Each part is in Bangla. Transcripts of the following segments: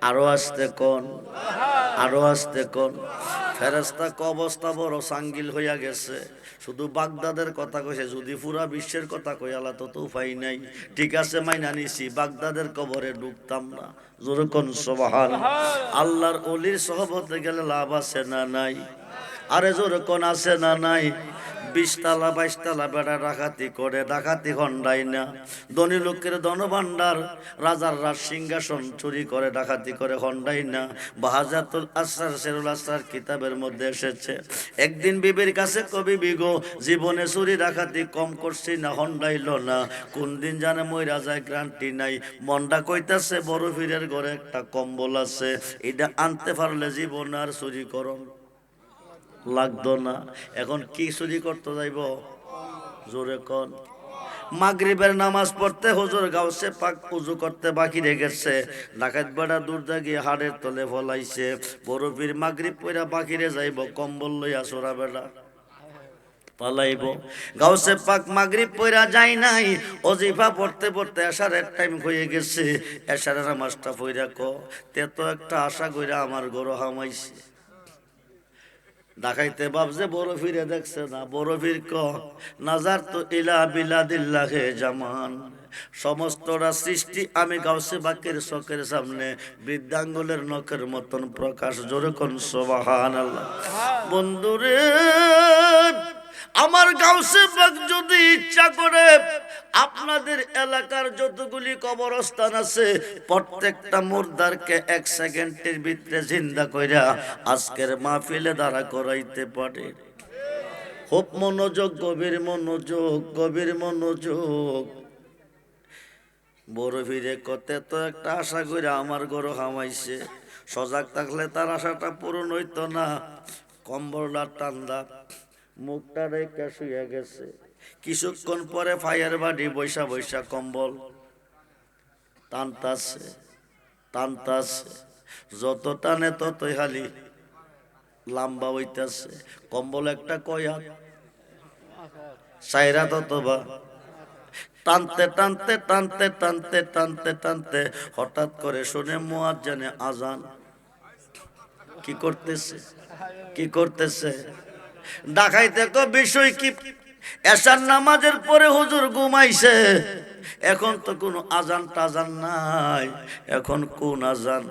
আরো আসতে কোন, আরো আসতে কোন। ফেরেশতা ক অবস্থা বড় সাঙ্গিল হইয়া গেছে, শুধু বাগদাদের কথা কইছে, যদি পুরা বিশ্বের কথা কই আলা তো উপায় নাই। ঠিক আছে মাইনা নিছি, বাগদাদের কবরে ঢুকতাম না। জোরে কোন সুবহান। আল্লাহর ওলির সহবতে গেলে লাভ আছে না নাই? আরে জোরে কোন আছে না নাই? 20 তালা 22 তালা বেড়া ডাকাতি করে, ডাকাতি হন্ডাই না। ধনী লোকের ধনভাণ্ডার, রাজার রাজ সিংহাসন চুরি করে, ডাকাতি করে হন্ডাই না। বাহাজাতুল আসরার সেরুল আসরার কিতাবের মধ্যে এসেছে, একদিন বিবির কাছে কবি বিগো, জীবনে চুরি ডাকাতি কম করছি না, হন্ডাইল না। কোন দিন জানে মইরা যায় গ্রান্টি নাই। মনটা কইতাছে বড় ফিরের ঘরে একটা কম্বল আছে, এটা আনতে পারলে জীবন আর চুরি করন লাগতো না। এখন কি চুরি করতে যাইব? জোরে কোন। মাগরিবের নামাজ পড়তে হুজুর গাউসে পাক উজু করতে বাকি রেখেছে, ডাকাত বেড়া দূর গিয়ে হাড়ের তলে ফলাইছে। বড় পীর মাগরিব পড়া বাকিরে যাইব, কম্বল লইয়া সোরা বেড়া পালাইব। গাউসে পাক মাগরিব পড়া যায় নাই, ওজিফা পড়তে পড়তে এশারের টাইম হয়ে গেছে। এশারের নামাজটা পড়া তে তো একটা আশা কইরা আমার গরু হামাইছে। ডাকাইতে ভাবছে বড় ফিরে দেখছে না, বড় ফির নাজার তো ইলা বিলাদিল্লাহে জামান, সমস্তরা সৃষ্টি আমি গাউসে বাকের চোখের সামনে বৃদ্ধাঙ্গুলের নখের মতন প্রকাশ। জোরে কোন সুবহানাল্লাহ। বন্ধুরে, আমার গাউসে পাক যদি ইচ্ছা করে আপনাদের এলাকার যতগুলি কবরস্থান আছে প্রত্যেকটা মুর্দারকে 1 সেকেন্ডের ভিতরে জিন্দা কইরা আজকের মাহফিলে দাঁড়া করাইতে পারে। খুব মনোযোগ, গভীর মনোযোগ, গভীর মনোযোগ। বড় ফিরে কতে তো একটা আশা কইরা আমার গরু হামাইছে, সজাগ থাকলে তার আশাটা পূরণ হইতো না। কম্বলটা ঠান্ডা, মুখটা রেখে শুয়ে গেছে। কিছুক্ষণ পরে ফায়ার বাড়ি বৈশা বৈশা কম্বল টানতাছে, টানতাছে। যত টানে ততই হালি লম্বা হইতাছে। কম্বল একটা কয়া সাইরা ততবা টানতে টানতে টানতে টানতে টানতে টানতে হঠাৎ করে শুনে মুয়াজ্জিনে আজান। কি করতেছে? কি করতেছে? ডাকাইতে তো বিষয় কি? এশার নামাজের পরে হুজুর ঘুমাইছে, এখন তো কোনো আজান টাজান নাই। এখন কোন আজান?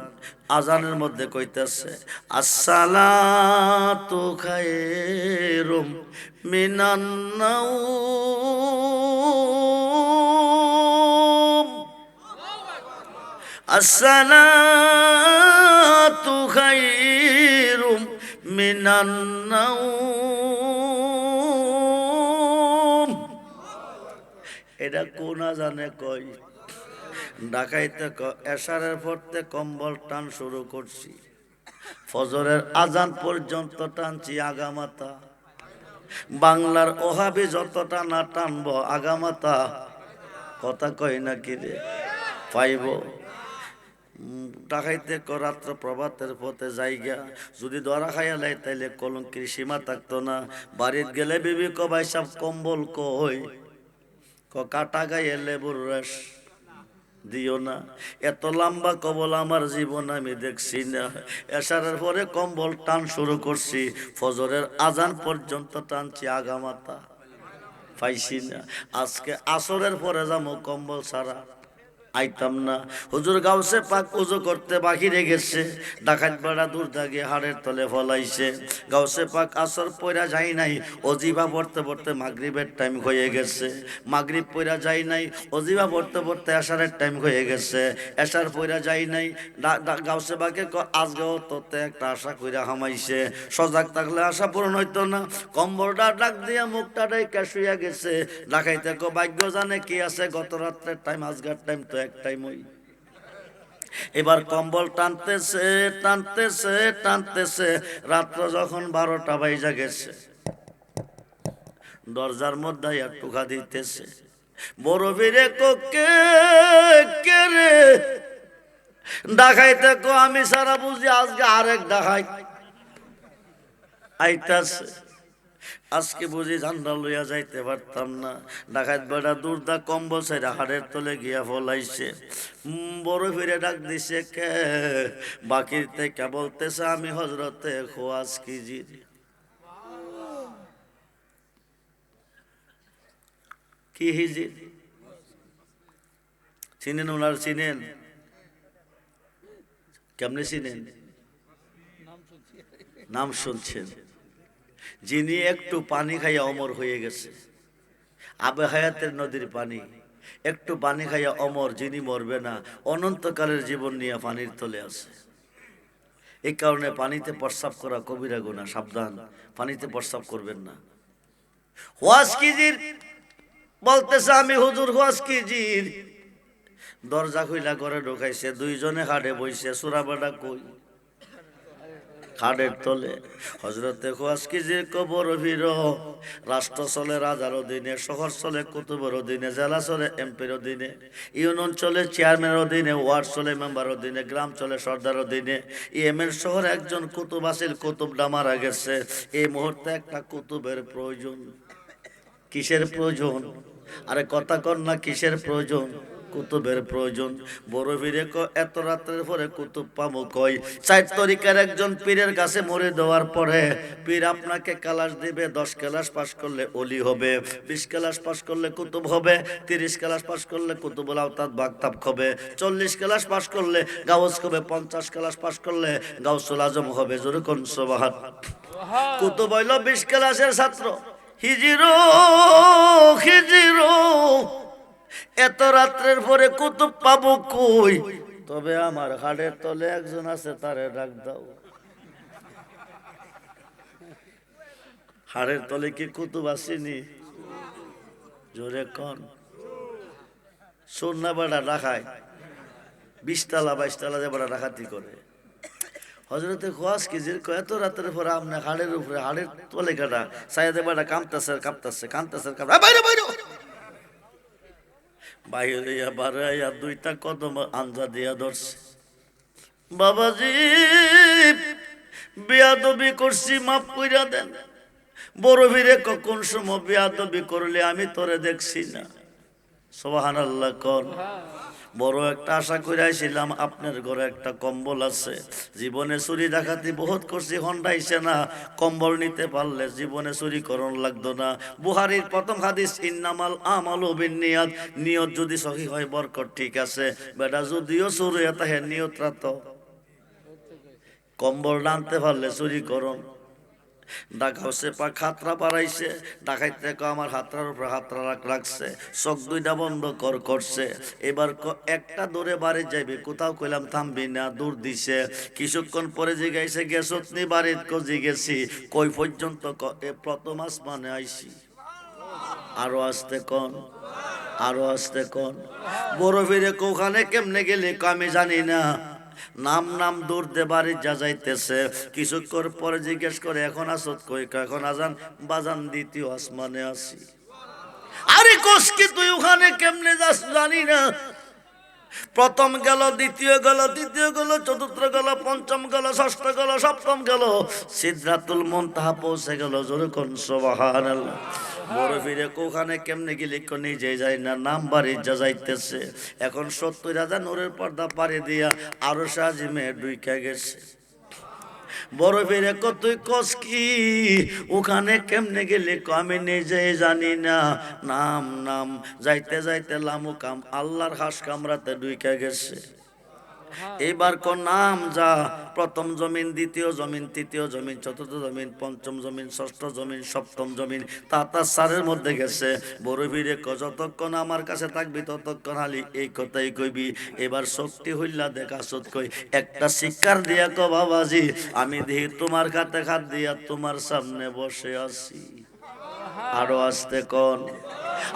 আজানের মধ্যে কইতেছে আসসালাতু খায়রুম মিনান নাওম, আসসালাতু খায়রুম মিনান নাওম। এটা কোন আজানে কই? ডাকাইতে এশারের পড়তে কম্বল টান শুরু করছি, ফজরের আজান পর্যন্ত টানছি আগামাতা। বাংলার ওহাবি যতটা না টানবো আগামাতা, কথা কই না কি রে পাইব। ডাকাইতে রাত্র প্রভাতের পথে যাইগা যদি ধরা খাইয়া লাই তাইলে কলঙ্কির সীমা থাকতো না। বাড়ির গেলে বিবি কবাই সব কম্বল কই কাটা গায়ে লেবুর রস দিও না। এত লম্বা কবল আমার জীবন আমি দেখছি না। এশারের পরে কম্বল টান শুরু করছি, ফজরের আজান পর্যন্ত টানছি আগামাতা, পাইছি না। আজকে আসরের পরে যাবো কম্বল ছাড়া আইতাম না। হুজুর গাউসে পাক উজু করতে বাকি রেখেছে, ডাকাত বেড়া দূর দাগে হাড়ের তলে ফলাইছে। গাউসে পাক আসর পয়রা যায় নাই, অজিবা পড়তে পড়তে মাগরিবের টাইম হয়ে গেছে। মাগরিব পয়রা যায় নাই, অজিবা পড়তে পড়তে এশারের টাইম হয়ে গেছে। এশার পয়রা যায় নাই, গাউসে পাকে আজকেও তোতে একটা আশা কইরা হামাইছে, সজাগ থাকলে আশা পূরণ হইতো না। কম্বলটা ডাক দিয়া মুখটা ডাইকা শুইয়া গেছে। ডাকাইতে ভাগ্য জানে কি আছে, গত রাত্রের টাইম আজকের টাইম তো এক টাইম হই। এবার কম্বল টানতেছে টানতেছে টানতেছে, রাত্র যখন 12টা বাজা গেছে, দরজার মধ্যে টুকা দিতেছে। বড় বীরে কে কে রে? ডাকাইতে আমি সারা বুঝি আজকে আরেক ডাকাই আইতাছে। আজকে বুঝি ঝান্ডা লইয়া যাইতে পারতাম না। ডাকাত বেড়া দুর্দা কম্বল ছেড়ে হাড়ের তলে গিয়া ফলাইছে। বড় ফিরে ডাক দিছে কে, বাকির থেকে বলতেছে আমি হজরতে খোয়াজ কিজির। কি হিজির? চিনেন ওনার? চিনেন? কেমনে চিনেন? নাম শুনছেন? যিনি একটু পানি খাইয়া অমর হয়ে গেছে, আবে হায়াতের নদীর পানি, একটু পানি খাইয়া অমর, যিনি মরবে না, অনন্তকালের জীবন নিয়ে পানির তলে আছে। এই কারণে পানিতে প্রস্রাব করা কবিরা গুনাহ, সাবধান, পানিতে প্রস্রাব করবেন না। ওয়াজ কিজির বলতেছে আমি হুজুর ওয়াজ কিজির। দরজা খুইলা করে ঢুকাইছে, দুইজনে হাড়ে বইছে। সুরাবাডা কই? খাড়ের তলে। হজরতে খোয়াজ কিজির কবর ভিড়। রাষ্ট্র চলে রাজার অধীনে, শহর চলে কুতুবের অধীনে, জেলা চলে এমপির অধীনে, ইউনিয়ন চলে চেয়ারম্যানের অধীনে, ওয়ার্ড চলে মেম্বার অধীনে, গ্রাম চলে সর্দার অধীনে। ইয়েমেন শহরে একজন কুতুব আসিল, কুতুবটা মারা গেছে। এই মুহূর্তে একটা কুতুবের প্রয়োজন। কিসের প্রয়োজন? আরে কথা কর না, কিসের প্রয়োজন? কুতুবের প্রয়োজন। বড় পীরে এত রাত্রের পরে কুতুব পাবো কই? 4 তরিকার একজন পীরের কাছে মরে দেওয়ার পরে পীর আপনাকে ক্লাস দিবে। 10 ক্লাস পাস করলে ওলি হবে, 20 ক্লাস পাস করলে কুতুব হবে, 30 ক্লাস পাস করলে কুতুবুল আওতাদ বাগতাব হবে, 40 ক্লাস পাস করলে গাউস হবে, 50 ক্লাস পাস করলে গাউসুল আজম হবে। জোরে কোন সুবহান। কুতুব হইল 20 ক্লাসের ছাত্র। হিজিরো হিজিরো, এত রাত্রের পরে কুতুব পাবো কই? তবে আমার হাড়ের তলে একজন আছে, তারে ডাক দাও। হাড়ের তলে কি কুতুব আসেনি? জোরে কন। সোনা বেড়া রাখায় 20 তলা 22 তলা যে বেড়া ডাকাতি করে। হজরতে খোয়াজ কিজির এত রাতের পরে আপনি হাড়ের উপরে, হাড়ের তলে কাটা সাইদে বেড়া কাঁপতেছে কাঁপতেছে কাঁপতেছে বাইরে বাইরে বাইরে বাড়াইয়া 2টা কদম আঞ্জা দিয়া ধরছে। বাবাজি বেয়াদবি করছি, মাফ কইরা দেন। বড় ভিড়ে কোন সময় বেয়াদবি করলে আমি তোরে দেখছি না। সুবহানাল্লাহ কোন। বড় একটা আশা করে আইছিলাম আপনার ঘরে একটা কম্বল আছে। জীবনে চুরি ডাকাতি বহুত করছি, হন্ডাইছে না। কম্বল নিতে পারলে জীবনে চুরি করণ লাগতো না। বুখারীর প্রথম হাদিস, ইন্নামাল আমালু বিন্নিয়াত। নিয়ত যদি সহি হয় বরকত ঠিক আছে। বেটা যদিও চুরি এটা হে নিয়ত রাত। কম্বল টানতে পারলে চুরি করণ। ডাকাছে পা খাতরা বাড়াইছে, ডাকাইতে আমার হাতরার উপরে হাতরা রাখছে, চোখ 2টা বন্ধ করছে। এবার একটা দৌড়ে বাড়ি যাইবে, কোথাও কইলাম থামবি না, দূর দিছে। কিছুক্ষণ পরে জিগাইছে গেছত নি বাড়িত? জিগেছি। কই পর্যন্ত? প্রথম আসমানে আইছি। আরো আসতে কোন, আরো আসতে কোন। বড় ফিরে কোখানে কেমনে গেলে আমি জানি না। নাম নাম দূর দে বাড়ি যা যাইতেছে। কিছুক্ষণ পরে জিজ্ঞেস করে এখন আসত কই? এখন আজান বাজান 2য় আসমানে আছি। আরে কোস কি তুই ওখানে কেমনে যাস জানি না। প্রথম গেল, দ্বিতীয় গেল, তৃতীয় গেল, চতুর্থ গেল, পঞ্চম গেল, ষষ্ঠ গেল, সপ্তম গেল, সিদরাতুল মুনতাহা পৌঁছে গেল। জোরে কোন সুবহানাল্লাহ। বড় ফিরে কোখানে কেমনে গেলি নিজে যাই না, নাম বাড়ি যা যাইতেছে। এখন 70,000 নূরের পর্দা পাড়ি দিয়া আরো সাজিমে ঢুইকা গেছে। বড় ফিরে তুই কস কি ওখানে কেমনে গেলি? আমি নিজে জানি না। নাম নাম যাইতে যাইতে লামুকাম আল্লাহর হাস কামরাতে ঢুইকা গেছে। এবার কোন নাম যা। প্রথম জমিন, দ্বিতীয় জমিন, তৃতীয় জমিন, চতুর্থ জমিন, পঞ্চম জমিন, ষষ্ঠ জমিন, সপ্তম জমিন, তার সারের মধ্যে গেছে। বড় ভিড়ে যতক্ষণ আমার কাছে থাকবি ততক্ষণ হালি এই কথাই কইবি। এবার শক্তি হইলা দেখা সত কই একটা শিক্ষার দিয়া কো বাবাজি, আমি দেখি তোমার খাতে খাত দিয়া তোমার সামনে বসে আছি। আরো আসতে কোন।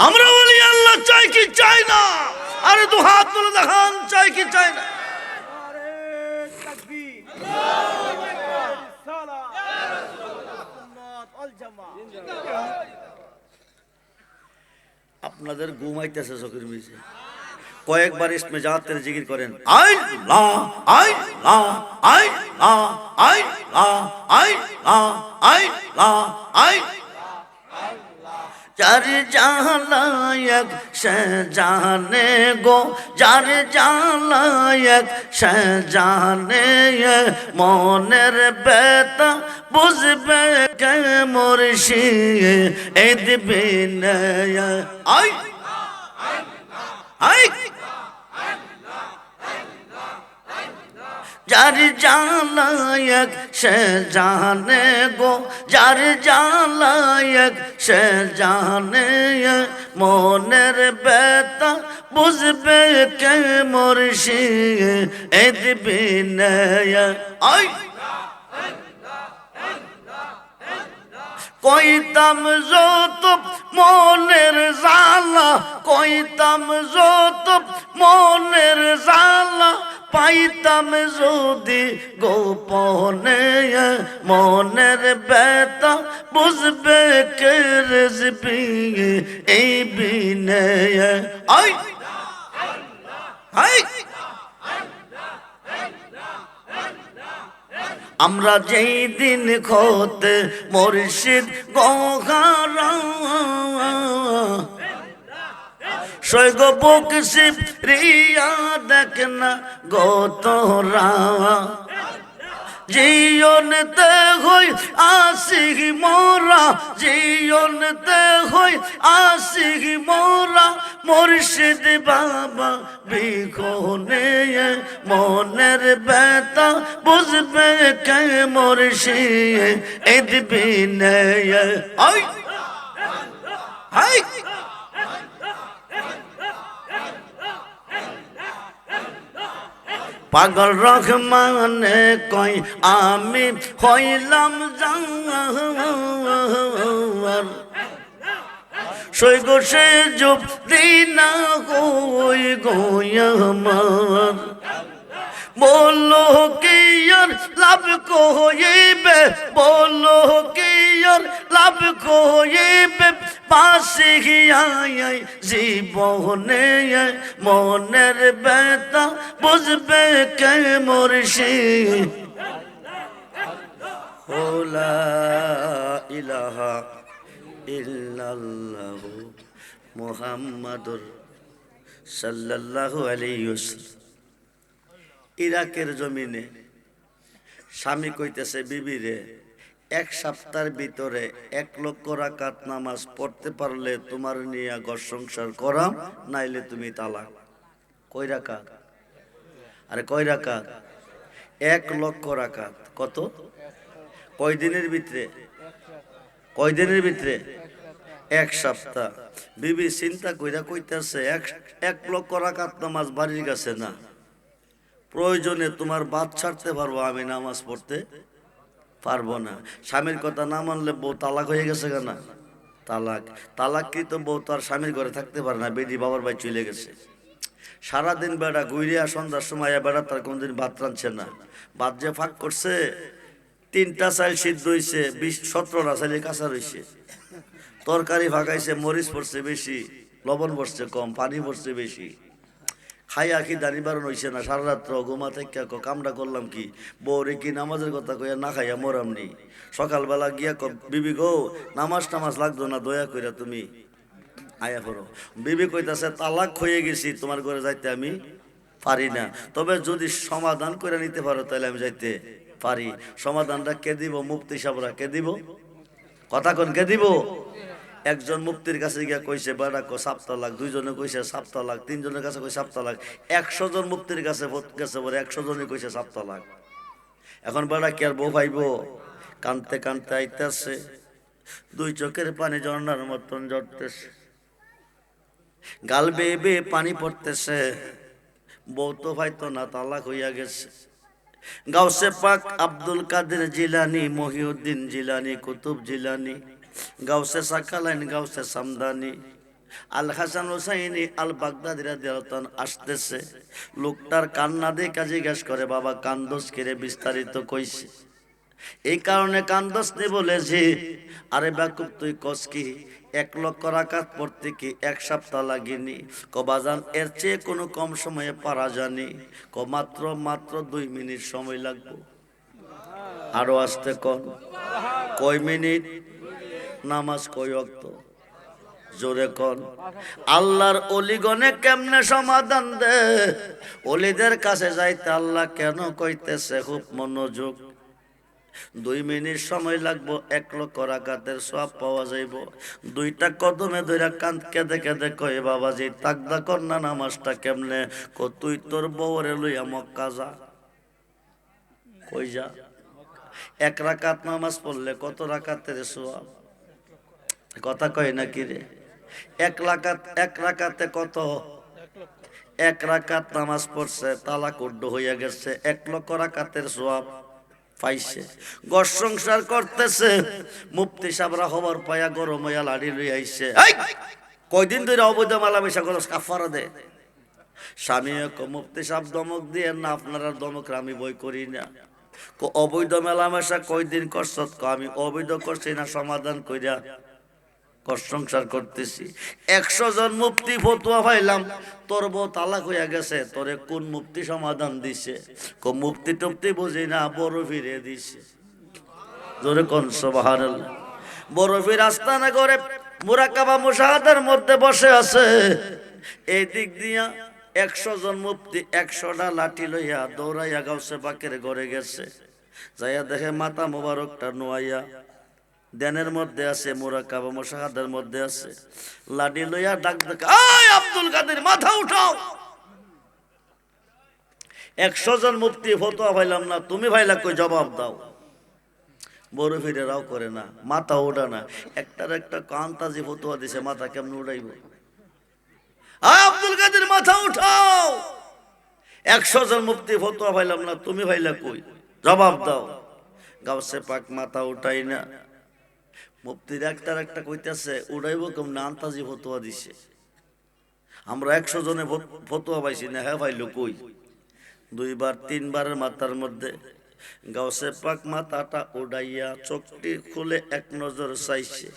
আমরা বলি আল্লাহ চাই কি চাই না? আরে দু হাত তুলে দেখান, চাই কি চাই না? আপনাদের ঘুমাইতেছে চোখের নিচে। কয়েকবার ইসমে জাতের জিকির করেন। আল্লাহ আল্লাহ আল্লাহ আল্লাহ আল্লাহ আল্লাহ যার জালায়ক সে জানে গো, যার জালায়ক সে জানে, মনের ব্যথা বুঝবে কে মুর্শিদ বিনে। আই আই যার জালায়ক সে জানে গো, যার জালায়ক সে জানে, মনের ব্যথা বুঝবে কে মুর্শিদ বিনে। আই কইতাম যত মনের জালা, কইতাম যত মনের জালা, পাইতাম যদি গোপনে, মনের ব্যথা বুঝবে কে রেজবি এই বিনে। আই আই আমরা যেই দিন খোতে মুর্শিদ গোহারা, সৈগ বুক শিব রিয়া দেখ না গো তোরা, জীবনতে হই আশিক মোরা, জীবনতে হই আশিক মোরা, মুর্শিদ বাবা বিখনে, মনের ব্যথা বুঝবে কে মুর্শিদ বিনে। আই আই পাগল রহমানে কই আমি হইলাম জাঙ্গার, সৈগ সে যুব দিনা কই গোয়ামার, বলো কি আর লাভ কইবে, বলো কি আর লাভ কইবে, পাশে আয় জীবনে, মনের ব্যথা বুঝবে কে মুর্শিদ। লা ইলাহা ইল্লাল্লাহু মুহাম্মাদুর সাল্লাল্লাহু আলাইহি ওয়াসাল্লাম। ইরাকের জমিনে স্বামী কইতেছে বিবিরে, এক সপ্তাহের ভিতরে 1 লক্ষ রাকাত নামাজ পড়তে পারলে তোমার নিয়ে ঘর সংসার করাম, নাইলে তুমি তালাক। কয় রাকাত? আরে কয় রাকাত? 1 লক্ষ রাকাত। কত? কয় দিনের ভিতরে? কয় দিনের ভিতরে? 1 সপ্তাহ। বিবি চিন্তা কইরা কইতেছে 1 লক্ষ রাকাত নামাজ বাড়ির কাছে না, প্রয়োজনে তোমার বাদ ছাড়তে পারবো, আমি নামাজ পড়তে পারবো না। স্বামীর কথা না মানলে বউ তালাক হয়ে গেছে কেন? তালাক। তালাককৃত বউ তো আর স্বামীর ঘরে থাকতে পারে না, বেডি বাবার বাড়ি চলে গেছে। সারাদিন বেড়া গুইরিয়া সন্ধ্যার সময় বেড়া তার কোনদিন ভাত রাঁধছে না, ভাত যে ফাঁক করছে 3টা চাইল সিদ্ধ হয়েছে, 17টা চাইলে কাঁচা রয়েছে, তরকারি ফাঁকাইছে, মরিচ পড়ছে বেশি, লবণ পড়ছে কম, পানি পড়ছে বেশি, খাইয়া কি দানি বারণ হইছে না, সারা রাত্র ঘুমা থেকে কামটা করলাম কি, বউরে কি নামাজের কথা কইয়া না খাইয়া মরামনি। সকালবেলা গিয়া বিবি গো নামাজ টামাজ লাগতো না, দয়া কইরা তুমি আয়া করো। বিবি কইতাছে তালাক হয়ে গেছি, তোমার ঘরে যাইতে আমি পারি না, তবে যদি সমাধান করে নিতে পারো তাহলে আমি যাইতে পারি। সমাধানটা কে দিব? মুফতি সাহেবরা। কে দিব? কথা কোন কে দিব? একজন মুফতির কাছে গিয়া কইছে বেড়া কো 7 তালাক, 2 জনে কইছে 7 তালাক, 3 জনের কাছে কইছে 7 তালাক, 100 জন মুফতির কাছে গেছে পরে 100 জনই কইছে 7 তালাক। এখন বেড়া কি আর বউ পাইবো? কানতে কানতে আইতাছে, 2 চোখের পানি ঝর্ণার মতন ঝরতেছে, গাল বেয়ে বেয়ে পানি পড়তেছে, বউ তো পাইতো না, তালাক হইয়া গেছে। গাউসে পাক আব্দুল কাদের জিলানি, মহিউদ্দিন জিলানি, কুতুব জিলানি, গাউসে সাকালাইন, গাউসে সামদানি, আল হাসান হুসাইনি আল বাগদাদি রাদিয়াল্লাহু আনহু আসতেছে। লোকটার কান্না দেখে জিজ্ঞেস করে, বাবা কান্দোস কিরে? বিস্তারিত কইছে। এই কারণে কান্দোস নি বলেছি। আরে বেকুব তুই কস কি 1 লক্ষ রাকাত পড়তে কি 1 সপ্তাহ লাগেনি? বাজান এর চেয়ে কোনো কম সময়ে পারা জানি? মাত্র 2 মিনিট সময় লাগবে। আরো আসতে কন, কয় মিনিট? নামাজ কয় ওয়াক্ত? জোরে কোন আল্লাহর অলিগণে কেমনে সমাধান দে অলিদের কাছে যাইতে আল্লাহ কেন কইতেছে খুব মনোযোগ 2 মিনিট সময় লাগবো 1 লক্ষ রাকাতের সওয়াব পাওয়া যাইব দুইটা কদমে ধইরা কাঁদ কেঁদে কেঁদে কই বাবাজি তাকদা কর না নামাজটা কেমনে কো তুই তোর বউরে লইয়া মক্কা যা কই যা 1 রাকাত নামাজ পড়লে কত রাকাতের সওয়াব কথা কয় না কি রে 1 রাকাতে কত 1 রাকাত নামাজ পড়ছে তালাক উড্ড হইয়া গেছে 1 লক্ষ রাকাতের সওয়াব পাইছে ঘর সংসার করতেছে মুফতি সাহেবরা খবর পায়া গরম হইয়া লাড়ি লই আইছে কয়দিন ধরে অবৈধ মেলামেশা করস কাফারা দে স্বামী মুফতি সাহেব দমক দিয়ে না আপনারা দমক আমি বই করি না অবৈধ মেলামেশা কয়দিন করছ আমি অবৈধ করছি না সমাধান কইরা ঘর সংসার করতেছি 100 জন মুফতি ফতোয়া পাইলাম তোর বউ তালাক হইয়া গেছে তোরে কোন মুফতি সমাধান দিছে কো মুফতি টুফতি বুঝি না বড় ফিরে দিছে জোরে কোন সুবহানাল্লাহ বড় ফির আস্তানা করে মুরাকাবা মুশাহাদার মধ্যে বসে আছে এই দিক দিয়া 100 জন মুফতি 100টা লাঠি লইয়া দৌড়াইয়া গাউসে পাকের ঘরে গেছে যাইয়া দেখে মাথা মোবারকটা নোয়াইয়া ধ্যানের মধ্যে আছে মুরাকাবা মুশাহাদার মধ্যে আছে লাঠি লইয়া ডাক ডাক এই আব্দুল কাদের মাথা উঠাও 100 জন মুফতি ফতোয়া পাইলাম না তুমি ভাইলা কই জবাব দাও বড় ফিরে রাও করে না মাথা ওঠা না একটার একটা কান্তাজি ফতোয়া দিছে মাথা কেমনে উঠাইব আব্দুল কাদের মাথা উঠাও 100 জন মুফতি ফতোয়া পাইলাম না তুমি ভাইলা কই জবাব দাও গাউসে পাক মাথা উঠাই না মুফতির একটার একটা কইতেছে উড়াইব কেমন আন্তাজি ফতোয়া দিছে আমরা 100 জনে ফতোয়া পাইছি না হ্যাঁ ভাইলো কই 2 বার 3 বারের মাথার মধ্যে গাউসে পাক মাথাটা উড়াইয়া চোখটি খুলে এক নজর চাইছে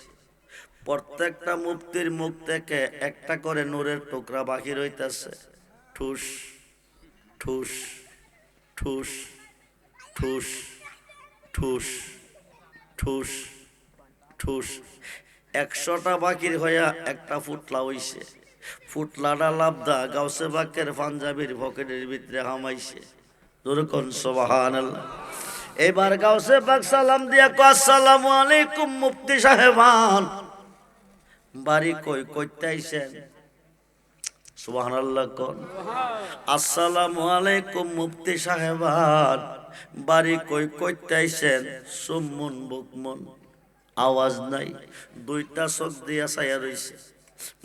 প্রত্যেকটা মুফতির মুখ থেকে একটা করে নূরের টুকরা বাহির হইতাছে ঠুস ঠুস ঠুস ঠুস ঠুস ঠুস ঠুস 100টা বাকির হইয়া একটা ফুটলা হইছে ফুটলাটা লাভদা গাউসে পাকের পাঞ্জাবির পকেটের ভিতরে হামাইছে জোরে কোন সুবহানাল্লাহ এবার গাউসে পাক সালাম দিয়া কয় আসসালামু আলাইকুম মুফতি সাহেবান বাড়ি কই কইতে আইছেন সুবহানাল্লাহ কোন আসসালামু আলাইকুম মুফতি সাহেবান বাড়ি কই কইতে আইছেন সুমুন বুকমন আওয়াজ নাই দুইটা চোখ দিয়া ছায়া রইছে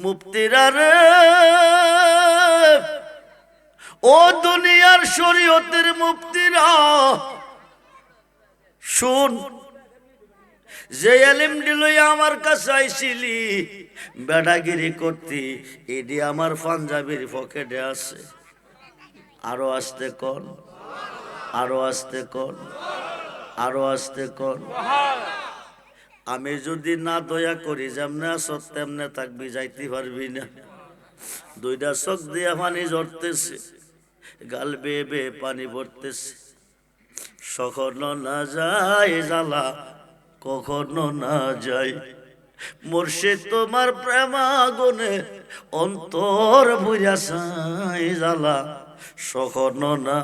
মুফতিরা রে ও দুনিয়ার শরীয়তের মুফতিরা শুন যে এলিম দিলই আমার কাছে আইছিলি বেড়াগিরি করতি এডি আমার পাঞ্জাবির পকেটে আছে আরো আসতে কোন আরো আসতে কোন আরো আসতে কোন আমি যদি না দয়া করি যেমনে আছো তেমনে থাকবি যাইতে পারবি না দুইটা চোখ দিয়া পানি ঝরতেছে গাল বেয়ে বেয়ে পানি পড়তেছে কখনো না যায় জ্বালা কখনো না যায় মুর্শিদ তোমার প্রেমাগুনে অন্তর বুঝা চাই জ্বালা কখনো না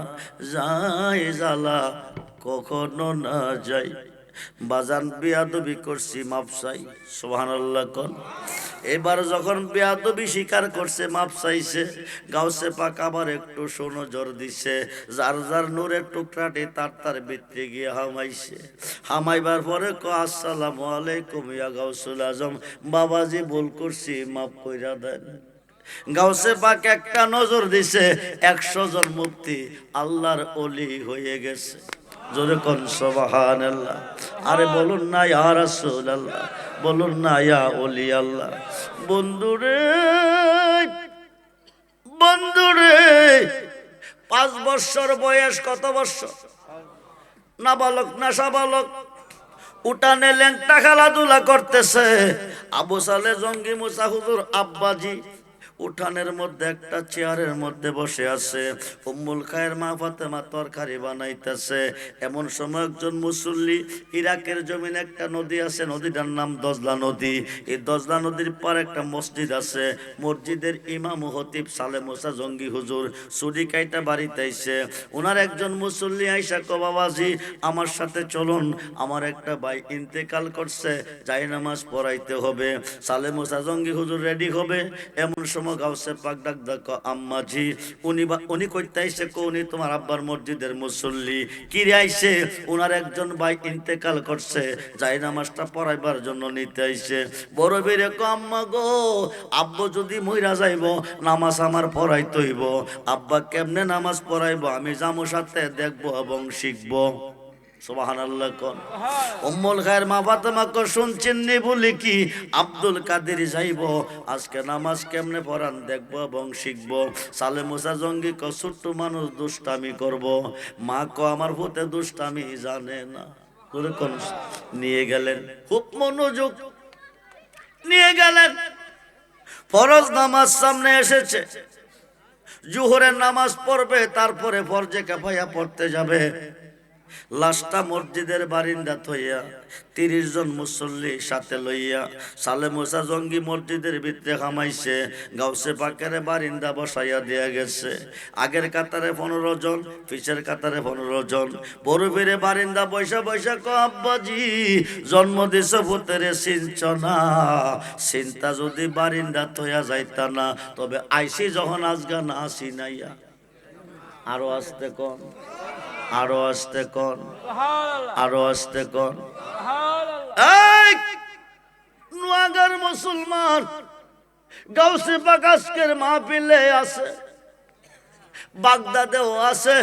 যায় জ্বালা কখনো না যায় বাজান বেয়াদবি করছি মাপ চাই সুবহানাল্লাহ কোন এবার যখন বেয়াদবি স্বীকার করছে মাপ চাইছে গাউসে পাক আবার একটু নজর দিছে যার যার নূরের টুকরাটি তার ভিতরে গিয়ে হামাইছে হামাইবার পরে আসসালামু আলাইকুম ইয়া গাউসুল আজম বাবাজি ভুল করছি মাফ কইরা দেন গাউসে পাক একটা নজর দিছে 100 জন মুফতি আল্লাহর ওলি হয়ে গেছে জোরে কোন সুবহানাল্লাহ আরে বলুন না ইয়া রাসূলুল্লাহ বলুন না ইয়া ওলি আল্লাহ বন্ধুরে বন্ধুরে 5 বছর বয়স কত বছর নাবালক না সাবালক উঠানে ল্যাংটা খেলাধুলা করতেছে আবু সালে জঙ্গি মুসা হুজুর আব্বাজি উঠানের মধ্যে একটা চেয়ারের মধ্যে বসে আছে। উম্মুল খায়ের মা ফাতেমা তরকারি বানাইতেছে। এমন সময় একজন মুসল্লি, ইরাকের জমিনে একটা নদী আছে, নদীটার নাম দজলা নদী। এই দজলা নদীর পার একটা মসজিদ আছে। মসজিদের ইমাম ও খতিব সালে মুসা জঙ্গি হুজুর চুরি কাইটা বাড়িতে আইছে। ওনার একজন মুসল্লি আইসা কো বাবাজি আমার সাথে চলুন, আমার একটা ভাই ইন্তেকাল করছে, যাই নামাজ পড়াইতে হবে। সালে মুসা জঙ্গি হুজুর রেডি হবে। এমন সময় গাউসে পাক ডাক ডাক আম্মাজি। উনি কইতে আইছে কো উনি তোমার আব্বার মসজিদের মুসল্লি। কি রে আইছে? ওনার একজন ভাই ইন্তেকাল করছে, যাই নামাজটা পড়াইবার জন্য নিতে আইছে। বড় বীরে কো আম্মা গো, আব্বু যদি মইরা যাইব নামাজ আমার পড়াইতে হইব। আব্বা কেমনে নামাজ পড়াইব? আমি জামু সাথে দেখবো এবং শিখবো। সুবহানাল্লাহ কোন। উম্মুল খায়ের মা ফাতেমা কো শুনছেন নি বলি কি আব্দুল কাদের যাইব, আজকে নামাজ কেমনে পড়ান দেখবো এবং শিখবো। সালে মুসা জঙ্গি কো ছোট্ট মানুষ দুষ্টামি করব। মা কো আমার ভূতে দুষ্টামি জানে না। কোন নিয়ে গেলেন, খুব মনোযোগ নিয়ে গেলেন। ফরজ নামাজ সামনে এসেছে, জোহরের নামাজ পড়বে, তারপরে ফরজে কিফায়া পড়তে যাবে। লাশটা মসজিদের বারিন্দা থইয়া 30 জন মুসল্লি সাথে লইয়া সালে মুসা জঙ্গি মসজিদের ভিতরে খামাইছে। গাউসে পাকের বারিন্দা বসাইয়া দেয়া গেছে। আগের কাতারে 15 জন, পিছের কাতারে 15 জন। বড় বেড়ে বারিন্দা বৈশা বৈশা কো আব্বাজি জন্ম দিছ পুতেরে চিনছ না, চিন্তা যদি বারিন্দা থইয়া যাইতা না, তবে আইসি যখন আজগা না চিনাইয়া। আরো আসতে কোন, আরো আসতে কোন, আরো আসতে কোন। এই নোয়াগার মুসলমান গাউসে পাক আজকের মাহফিলে আছে, বাগদাদেও আছে।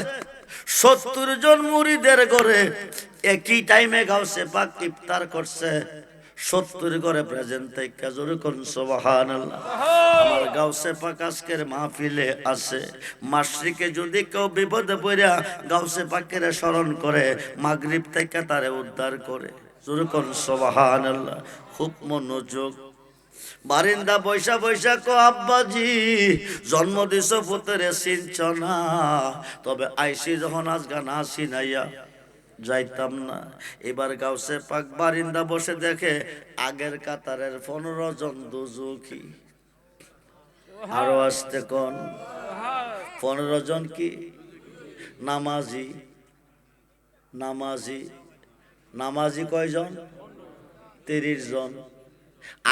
70 জন মুরিদের ঘরে একই টাইমে গাউসে পাক ইফতার করছে। 70 ঘরে প্রেজেন্ট থেকে জোরে কোন সুবহানাল্লাহ। আমার গাউসে পাক আজকের মাহফিলে আছে। মাশরিকে যদি কেউ বিপদে পড়া গাউসে পাকের স্মরণ করে, মাগরিব থেকে তারে উদ্ধার করে। জোরে কোন সুবহানাল্লাহ। খুব মনোযোগ। বারিন্দা বৈশা বৈশা কো আব্বাজি জন্ম দিছ পুত্রে চিনছ না, তবে আইসি যখন আজগা না চিনাইয়া যাইতাম না। এবার গাউসে পাক বারিন্দা বসে দেখে আগের কাতারের 15 জন দুজুকি। আরো আসতে কোন। 15 জন কি নামাজি। নামাজি নামাজি কয়জন? 30 জন।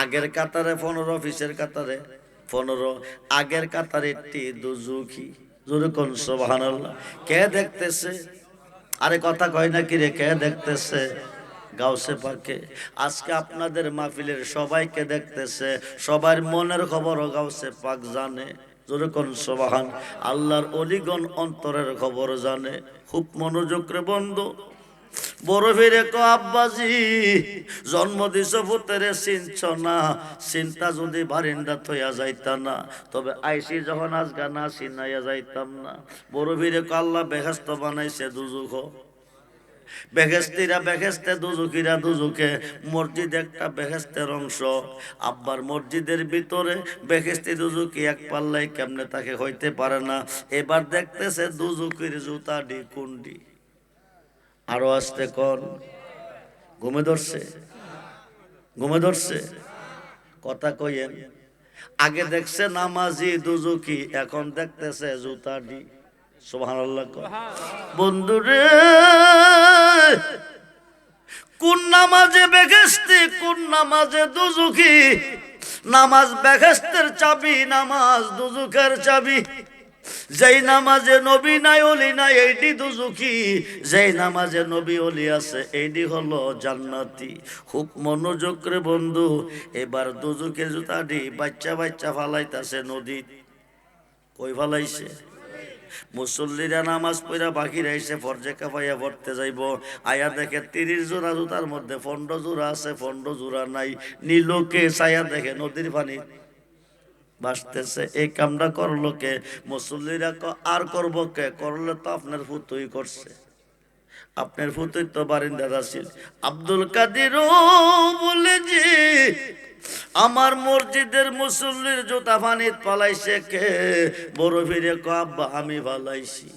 আগের কাতারে 15, পিছের কাতারে 15। আগের কাতারে একটি দুজুকি। জোরে কোন সুবহানাল্লাহ। কে দেখতেছে? আরে কথা কয় না কি রে, কে দেখতেছে? গাউসে পাকে আজকে আপনাদের মাহফিলের সবাইকে দেখতেছে। সবার মনের খবরও গাউসে পাক জানে। জোরে কোন সুবহান। আল্লাহর ওলিগণ অন্তরের খবর জানে। খুব মনোযোগ রে বন্ধু। বড় ফিরে কো আব্বাজি জন্ম দিছ পুত্রে চিনছ না, চিন্তা যদি বারিন্দা থইয়া যাইতা না, তবে আইসি যখন আজগা না চিনাইয়া যাইতাম না। বড় ফিরে কো আল্লাহ বেহেশত বানাইছে দুজুখ। বেহেশতিরা বেহেশতে, দুজুকিরা দুজুকে। মসজিদ একটা বেহেশতের অংশ। আব্বার মসজিদের ভিতরে বেহেশতি দুজুকি এক পাল্লাই কেমনে তাকে হইতে পারে না। এবার দেখতেছে দুজুকির জুতা ডি কুন্ডি। আরো আসতে কোন। ঘুমে ধরছে, ঘুমে ধরছে। কথা কইেন। আগে দেখছে নামাজি দুজুকি, এখন দেখতেছে জুতাডি। সুবহানাল্লাহ। বন্ধুরে কোন নামাজে বেহেশতি, কোন নামাজে দুজুকি? নামাজ বেহেশতের চাবি, নামাজ দুজুকের চাবি। যেই নামাজে নবী নাই ওলি নাই এইটি দুজুকি, যেই নামাজে নবী ওলি আছে এইটি হলো জান্নাতি। খুব মনোযোগ রে বন্ধু। এবার দুজুকের জুতাটি বাচ্চা বাচ্চা ফালাইতাছে নদী। কই ফালাইছে? মুসল্লিরা নামাজ পড়া বাকি রয়েছে, ফরজে কিফায়া পড়তে যাইব। আয়া দেখে 30 জোড়া জুতার মধ্যে 15 জোড়া আছে, 15 জোড়া নাই। নীলকে ছায়া দেখে নদীর পানি ভাসতেছে। এই কামটা করলো কে? মুসল্লিরা আর করবো কে? করলে তো আপনার ফুতুই করছে। আপনার ফুতুই তো বারিন্দা ছিল আব্দুল কাদের বলে যে আমার মসজিদের মুসল্লির জুতা পানিত পালাইছে কে? বড় ফিরে কো আব্বা আমি পালাইছি।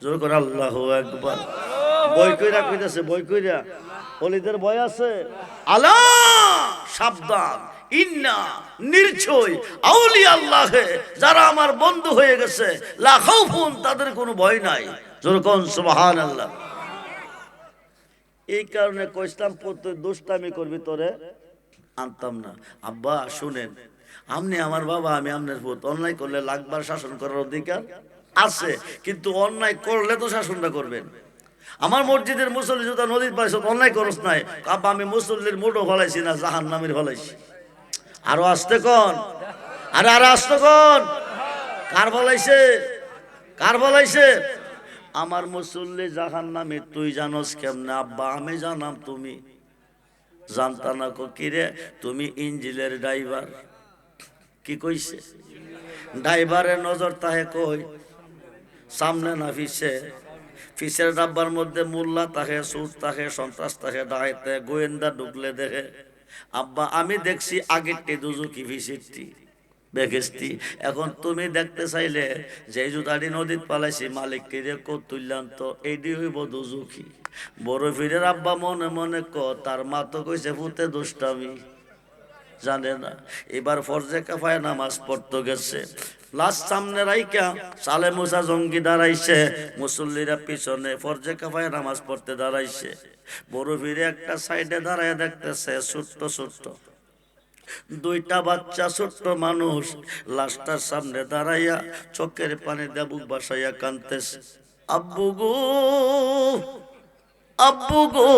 জোর করে আল্লাহু আকবার। বই কইরা কইতাছে, বই কইরা ওলিদের বই আছে। আলা সাবধান, ইন্না নির্ছয় আউলিয়া আল্লাহে, যারা আমার বন্ধু হয়ে গেছে লা খাউফুন, তাদের কোনো ভয় নাই। জোর কোন সুবহানাল্লাহ। এই কারণে কইসলাম পুত্র দুষ্টামি করবি তোরে আনতাম না। আব্বা শুনেন, আপনি আমার বাবা, আমি আপনার পুত, অন্যায় করলে লাখবার শাসন করার অধিকার আছে, কিন্তু অন্যায় করলে তো শাসনটা করবেন। আমার মসজিদের মুসল্লি জুতা নদীর পাশে অন্যায় করস নাই, আব্বা আমি মুসল্লির মোটও ফলাইছি না, জাহান্নামের ফলাইছি। আরো আসতে কোন, আরে আরো আসতে কোন, কার ফলাইছে, কার ফলাইছে? আমার মুসল্লি জাহান্নামে, তুই জানোস কেমনে? আব্বা আমি জানাম, তুমি জানতা না? কিরে তুমি ইঞ্জিলের ড্রাইভার। কি কইছে? ড্রাইভারের নজর তাহে কই সামনে না পিছে? পিছের ডাব্বার মধ্যে মোল্লা তাহে, সুর তাহে, সন্ত্রাস তাহে, ডাইতে গোয়েন্দা ঢুকলে দেখে। আব্বা আমি দেখছি আগেরটি দুজুকি পিছেরটি দেখেছি। এখন তুমি দেখতে চাইলে যে জুতাটি নদীত পালাইছি মালিক কিরে কো তুললাম তো এইটি হইব দুজুকি। বড় ফিরের আব্বা মনে মনে ক তার মা তো কইছে ভূতে দুষ্টামি জানে না। এবার ফরজে কাফায় নামাজ পড়তে গেছে, লাশ সামনে রাইকা সালে মুসা জঙ্গি দাঁড়াইছে, মুসল্লিরা পিছনে, ফরজে কাফায় নামাজ পড়তে দাঁড়াইছে। বড় ফিরে একটা সাইডে দাঁড়ায় দেখতেছে ছোট্ট ছোট্ট দুইটা বাচ্চা, ছোট্ট মানুষ লাশটার সামনে দাঁড়াইয়া চোখের পানি দিয়ে বুক বাসাইয়া কাঁদতেছে। আব্বু গো, আব্বু গো,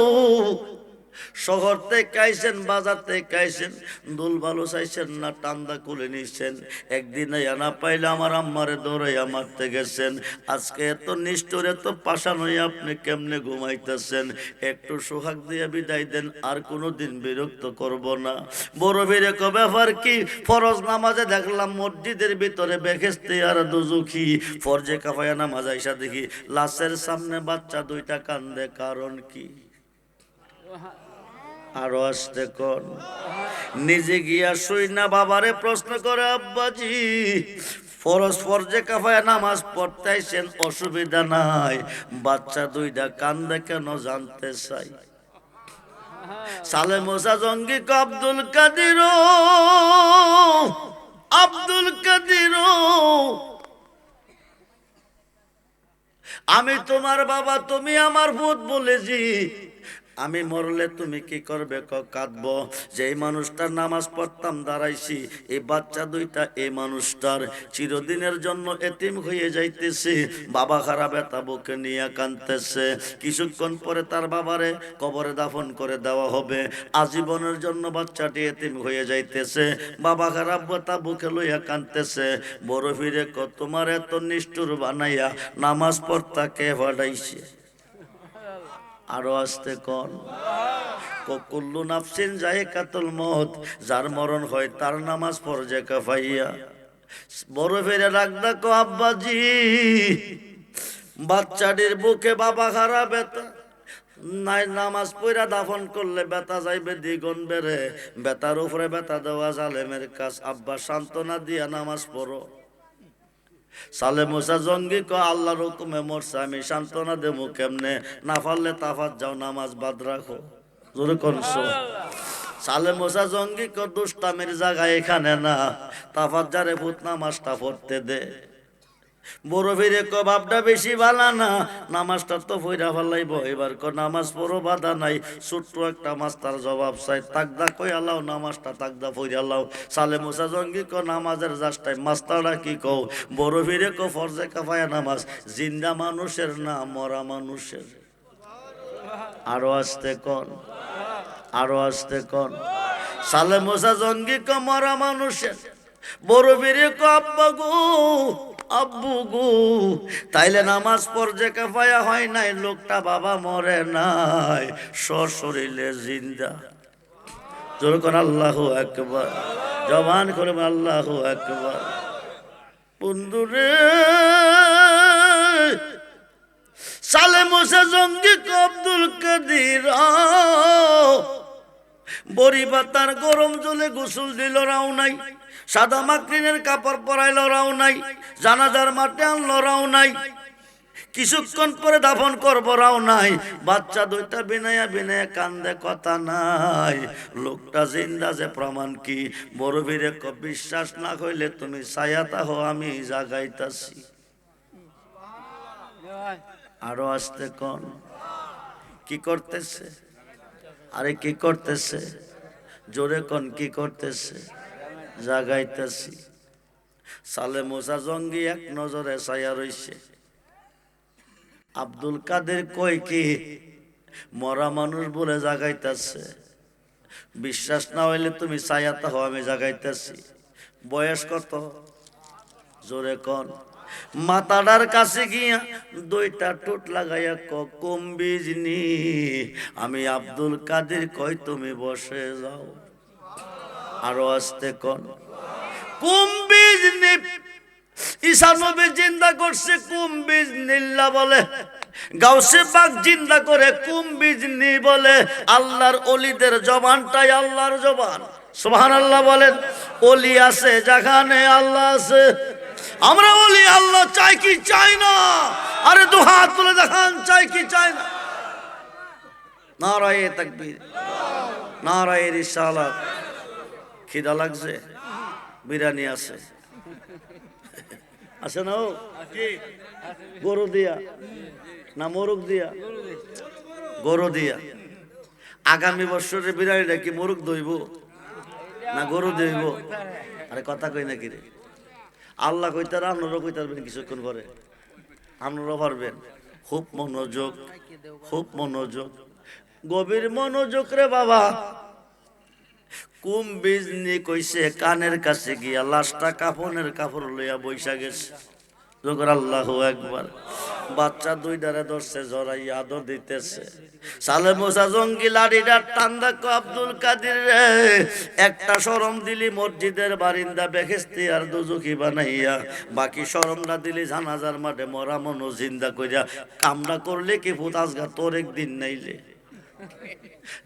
শহর থেকে আইছেন, বাজার থেকে আইছেন, দুল ভালো চাইছেন না, টান্দা কুলে নিচ্ছেন, একদিন না পাইলে আমার আম্মারে দৌড়াইয়া মারতে গেছেন, আজকে এত নিষ্ঠুর এত পাষাণ হয়ে আপনি কেমনে ঘুমাইতেছেন? একটু সোহাগ দিয়ে বিদায় দেন, আর কোনোদিন বিরক্ত করব না। বড় বীরে কো ব্যাপার কি? ফরজ নামাজে দেখলাম মসজিদের ভিতরে বেহেশতে আর দুজুকি, ফরজে কাফায়া নামাজ আইসা দেখি লাশের সামনে বাচ্চা দুইটা কান্দে, কারণ কি? আরো আসতে কোন, নিজে গিয়া শুই না বাবারে প্রশ্ন করে, আব্বাজি ফরজ ফরজে কাফায় নামাজ পড়তে আইছেন, অসুবিধা নাই, বাচ্চা দুইটা কান্দে কেন জানতে চাই। সালে মোসা জঙ্গি ক আব্দুল কাদির, আব্দুল কাদির, আমি তোমার বাবা, তুমি আমার ভূত বলেছি, আমি মরলে তুমি কি করবে? কাঁদবো। যেই মানুষটার নামাজ পড়তাম দাঁড়াইছি, এই বাচ্চা দুইটা এই মানুষটার চিরদিনের জন্য এতিম হয়ে যাইতেছে, বাবা খারাপ ব্যথা বুকে নিয়ে কাঁদতেছে। কিছুক্ষণ পরে তার বাবারে কবরে দাফন করে দেওয়া হবে, আজীবনের জন্য বাচ্চাটি এতিম হয়ে যাইতেছে, বাবা খারাপ ব্যথা বুকে লইয়া কাঁদতেছে। বড় ফিরে তোমার এত নিষ্ঠুর বানাইয়া নামাজ পড়তা কে পাঠাইছে? আরো আসতে কোন, কুল্লু নাফসিন যায়কাতুল মউত, যার মরণ হয় তার নামাজ ফরজে কাফাইয়া। বড় ফিরে রাখদা কো আব্বাজি বাচ্চাটির বুকে বাবা খারাপ ব্যথা নাই, নামাজ পড়া দাফন করলে ব্যথা যাইবে দ্বিগুণ বেড়ে, ব্যথার উপরে ব্যথা দেওয়া জালেমের কাজ, আব্বা সান্ত্বনা দিয়া নামাজ পড়ো। সালে মুসা জঙ্গি ক আল্লাহর হুকুমে মরছে, আমি সান্ত্বনা দেবো কেমনে? না পারলে তাফাত যাও, নামাজ বাদ রাখো। জোরে করছো। সালে মুসা জঙ্গি ক দুষ্টামির জায়গা এখানে না, তাফাত যারে ভূত নামাজটা পড়তে দে। বড় ফিরে ক বাপটা বেশি ভালা না, নামাজটা তো ফইরা ফেলাইব, এবার ক নামাজ পড়ো বাধা নাই। ছোট্ট একটা মাস্টার জবাব চাই, তাকদা কই আলাও নামাজটা, তাকদা ফইরা লাও। সালে মুসা জঙ্গি ক নামাজের জাস্টাই, মাস্টাররা কি কও? বড় ফিরে ক ফরজে কাফায়া নামাজ জিন্দা মানুষের না, মরা মানুষের। আরো আসতে কোন, আরো আসতে কোন। সালে মুসা জঙ্গি ক মরা মানুষের। বড় ফিরে ক আব্বা গো, আব্বু গো, তাইলে নামাজ ফরজে কাফায়া হয় নাই, লোকটা বাবা মরে নাই, সশরীরে জিন্দা। জোর করে আল্লাহু আকবার, জবান করে আল্লাহু আকবার। বন্ধুরে সালে মুসা জঙ্গি ক যদি বড়ি পাতার গরম জলে গোসল দিল রাও নাই, সাদা মাকড়িনের কাপড় পরাইল রাও নাই, জানাজার মাঠে আনলো রাও নাই, কিছুক্ষণ পরে দাফন করবো রাও নাই, বাচ্চা দুইটা বিনায়া বিনায়া কান্দে কথা নাই, লোকটা জিন্দা যে প্রমাণ কি? বড় বীরে বিশ্বাস না হইলে তুমি ছায়াতা হো, আমি জাগাইতাছি। আরো আসতে কোন কি করতেছে? আরে কি করতেছে? জোরে কোন কি করতেছে? জাগাইতাছি। সালে মুসা জঙ্গি এক নজরে ছায়া রইছে। আব্দুল কাদের কই কি মরা মানুষ বলে জাগাইতাছে, বিশ্বাস না হইলে তুমি ছায়াতা হও, আমি জাগাইতাছি। বয়স কত? জোরে কোন। মাতাডার কাছে গিয়া দুইটা ঠোঁট লাগাইয়া কম্বিজনি, আমি আব্দুল কাদের কই তুমি বসে যাও। আরো আসতে কোন কুম্বিজনি। ঈসা নবী জিন্দা করছে কুম্বিজনিল্লাহ বলে, গাউসে পাক জিন্দা করে কুম্বিজনি বলে। আল্লাহর ওলিদের জবানটাই আল্লাহর জবান। সুবহানাল্লাহ বলেন। ওলি আছে যেখানে আল্লাহ আছে। আমরা ওলি আল্লাহ চাই কি চাই না? আরে দু হাত তুলে দেখান, চাই কি চাই না? নারায়ে তাকবীর, নারায়ে রিসালাত। খিদা লাগছে? বিরিয়ানি আছে, আছে না? গরু দিয়া না মোরগ দিয়া? গরু দিয়া। আগামী বছরের বিরিয়ানিটা কি মোরগ দইব না গরু দইব? আরে কথা কই নাকি রে? আল্লাহ কইতার, আপনারা কইতে পারবেন কিছুক্ষণ পরে, আপনারা পারবেন। খুব মনোযোগ, খুব মনোযোগ, গভীর মনোযোগ রে বাবা। কুম্বিজনি কইছে কানের কাছে গিয়া লাশটা কাফনের কাপড় লইয়া বৈশা গেছে। আল্লাহু আকবার। বাচ্চা দুইটারে ধরছে, জড়াইয়া আদর দিতেছে। সালে মুসা জঙ্গি লাড়িটা টান দেখো আব্দুল কাদের রে, একটা শরম দিলি মসজিদের বারিন্দা বেহেশতি আর দুজখি বানাইয়া, বাকি শরমটা দিলি জানাজার মাঠে মরা মনো জিন্দা কইরা। কামনা করলে কি ভূত আজগা তোর একদিন নাইলে।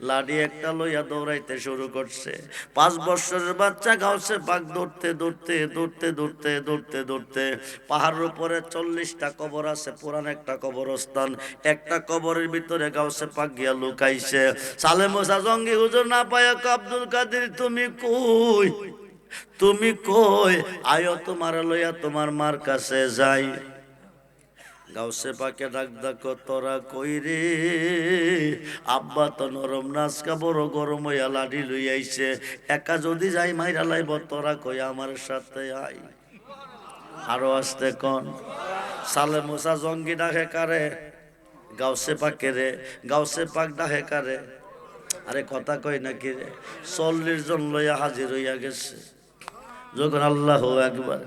লাডি একটা লইয়া দৌড়াইতে শুরু করছে। 5 বছরের বাচ্চা গাউসে পাক দৌড়তে দৌড়তে দৌড়তে দৌড়তে দৌড়তে দৌড়তে পাহাড়ের উপরে 40টা কবর আছে, পুরান একটা কবরস্থান। একটা কবরের ভিতরে গাউসে পাক গিয়া লুকাইছে। সালে মুসা জঙ্গি হুজুর না পায়া আব্দুল কাদের তুমি কই, তুমি কই? আয়ো তোমার লইয়া তোমার মার কাছে যাই। গাউসে পাকে ডাক ডাকো, তোরা কই রে? আব্বা তো নরম নাচকা বড় গরম হইয়া লাঠি লই আইছে, একা যদি যাই মাইরা লাইব, তোরা কই আমার সাথে আই। আরো আসতে কোন। সালে মুসা জঙ্গি ডাকে কারে? গাউসে পাকে রে। গাউসে পাক ডাকে কারে? আরে কথা কই নাকি রে? 40 জন লইয়া হাজির হইয়া গেছে। যখন আল্লাহু আকবার।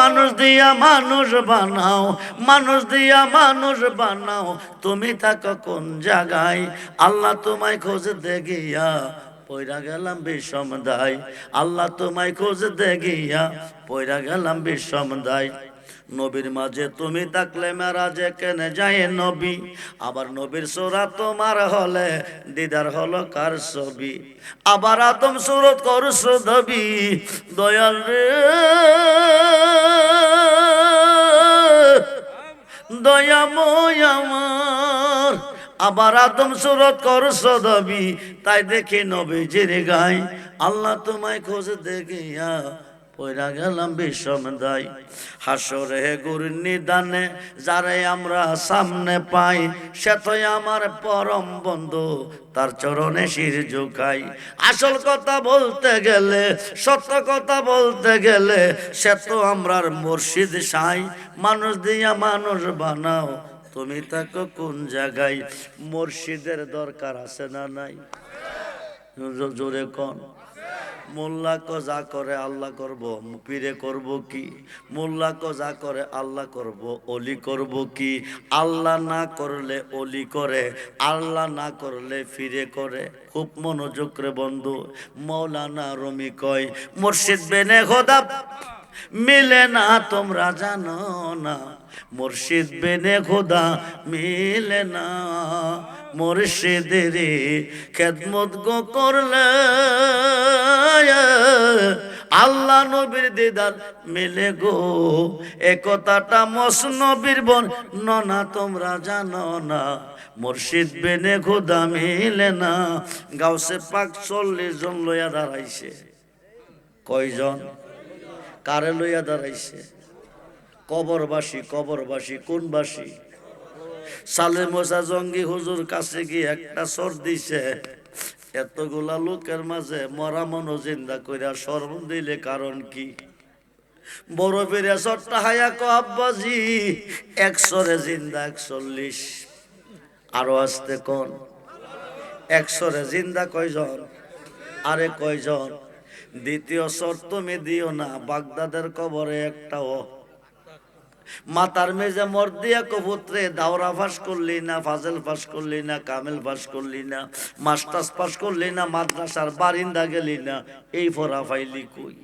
মানুষ দিয়া মানুষ বানাও, মানুষ দিয়া মানুষ বানাও, তুমি থাকো কোন জায়গায়? আল্লাহ তোমায় খোঁজ দেখিয়া পয়রা গেলাম বিষম দায়। আল্লাহ তোমায় খোঁজ দেখিয়া পয়রা গেলাম বিষম দায়। নবীর মাঝে তুমি থাকলে মেরাজে কেনে যায় নবী, আবার নবীর সূরা তোমার হলে দিদার হলো কার ছবি? আবার আদম সুরত করছো দবি, দয়াল রে দয়াময় আমার। আবার আদম সুরত করছো দবি, তাই দেখে নবীজির গায়। আল্লাহ তোমায় খোঁজ দেখিয়া পয়রা গেলাম বিষম দায়। হাসরে গুরুর নিদানে যারে আমরা সামনে পাই, সে তো আমার পরম বন্ধু, তার চরণে শির ঝুঁকাই। আসল কথা বলতে গেলে, সত্য কথা বলতে গেলে, সে তো আমরার মুর্শিদ সাই। মানুষ দিয়া মানুষ বানাও, তুমি থাকো কোন জায়গায়? মুর্শিদের দরকার আছে না নাই? জোরে কোন। মোল্লা কো যা করে আল্লাহ করব, পীরে করব কি? মোল্লা কো যা করে আল্লাহ করব, অলি করব কি? আল্লাহ না করলে অলি করে, আল্লাহ না করলে ফিরে করে। খুব মনোযোগ রে বন্ধু। মৌলানা রুমি কয়, মুর্শিদ বেনে খোদা মিলে না তোমরা জানো না, মুর্শিদ বেনে খোদা মিলে না। মুর্শিদের খেদমত গো করলে আল্লাহ নবীর দিদার মিলে গো। এ কথাটা মসনবীর বন ননা তোমরা জানো না, মুর্শিদ বেনে খোদা মিলে না। গাউসে পাক 40 জন লইয়া দাঁড়াইছে। কয়জন? কারে লইয়া দাঁড়াইছে? কবরবাসী। কবরবাসী কোনবাসী? সালে মোসা জঙ্গি হুজুর কাছে গিয়ে একটা সর দিছে। এতগুলা লোকের মাঝে মরা মনো জিন্দা কইরা শরম দিলে কারণ কি? বড় বেরিয়া সরটা হায়া কো আব্বাজি, 100 জিন্দা 41। আরো আসতে কোন? 100 জিন্দা কয়জন? আরে কয়জন? দ্বিতীয় সর তুমি দিও না, বাগদাদের কবরে একটাও। মাতার মেজে মর দিয়া কবুতরে দাওরা পাস করলি না, ফাজেল পাস করলি না, কামেল পাস করলি না, মাস্টার্স পাস করলি না, মাদ্রাসার বারিন্দা গেলি না, এই ফরা ফাইলি কই?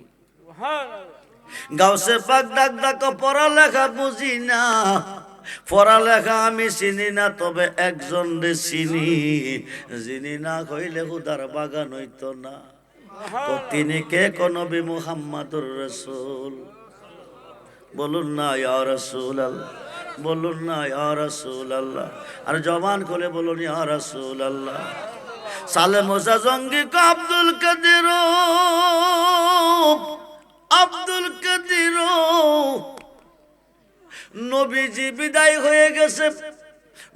গাউসে পাক ডাক ডাক পড়ালেখা বুঝি না, পড়ালেখা আমি চিনি না, তবে একজন রে চিনি, যিনি না কইলে হুদার বাগান হইতো না। তো তিনি কে? কোন নবী মুহাম্মদুর রাসূল। বলুন না ইয়া রাসূলুল্লাহ, বলুন না ইয়া রাসূলুল্লাহ, আর জবান খুলে বলুন ইয়া রাসূলুল্লাহ। সালে মোসা জঙ্গি কো আব্দুল কাদের, আব্দুল কাদের, নবীজি বিদায় হয়ে গেছে,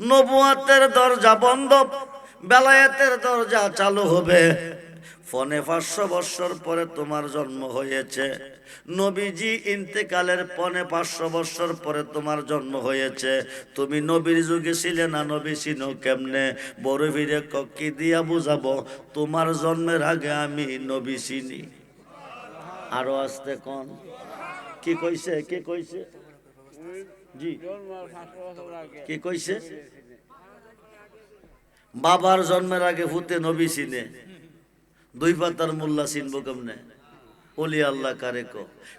নবুয়তের দরজা বন্ধ, বেলায়েতের দরজা চালু হবে। ফোনে 500 বছর পরে তোমার জন্ম হয়েছে, নবীজি ইন্তেকালের পনে 500 বছর পরে তোমার জন্ম হয়েছে। তুমি নবীর যুগে ছিলে না, নবী চিনো কেমনে? বড় ভিড়ে কি দিয়া বুঝাবো? তোমার জন্মের আগে আমি নবী চিনি। আরো আসতে কোন? কি কইছে? কে কইছে? জি কি কইছে? বাবার জন্মের আগে ভূতে নবী চিনে, 2 পাতার মোল্লা চিনবো কেমনে? ওলি আল্লাহ কারে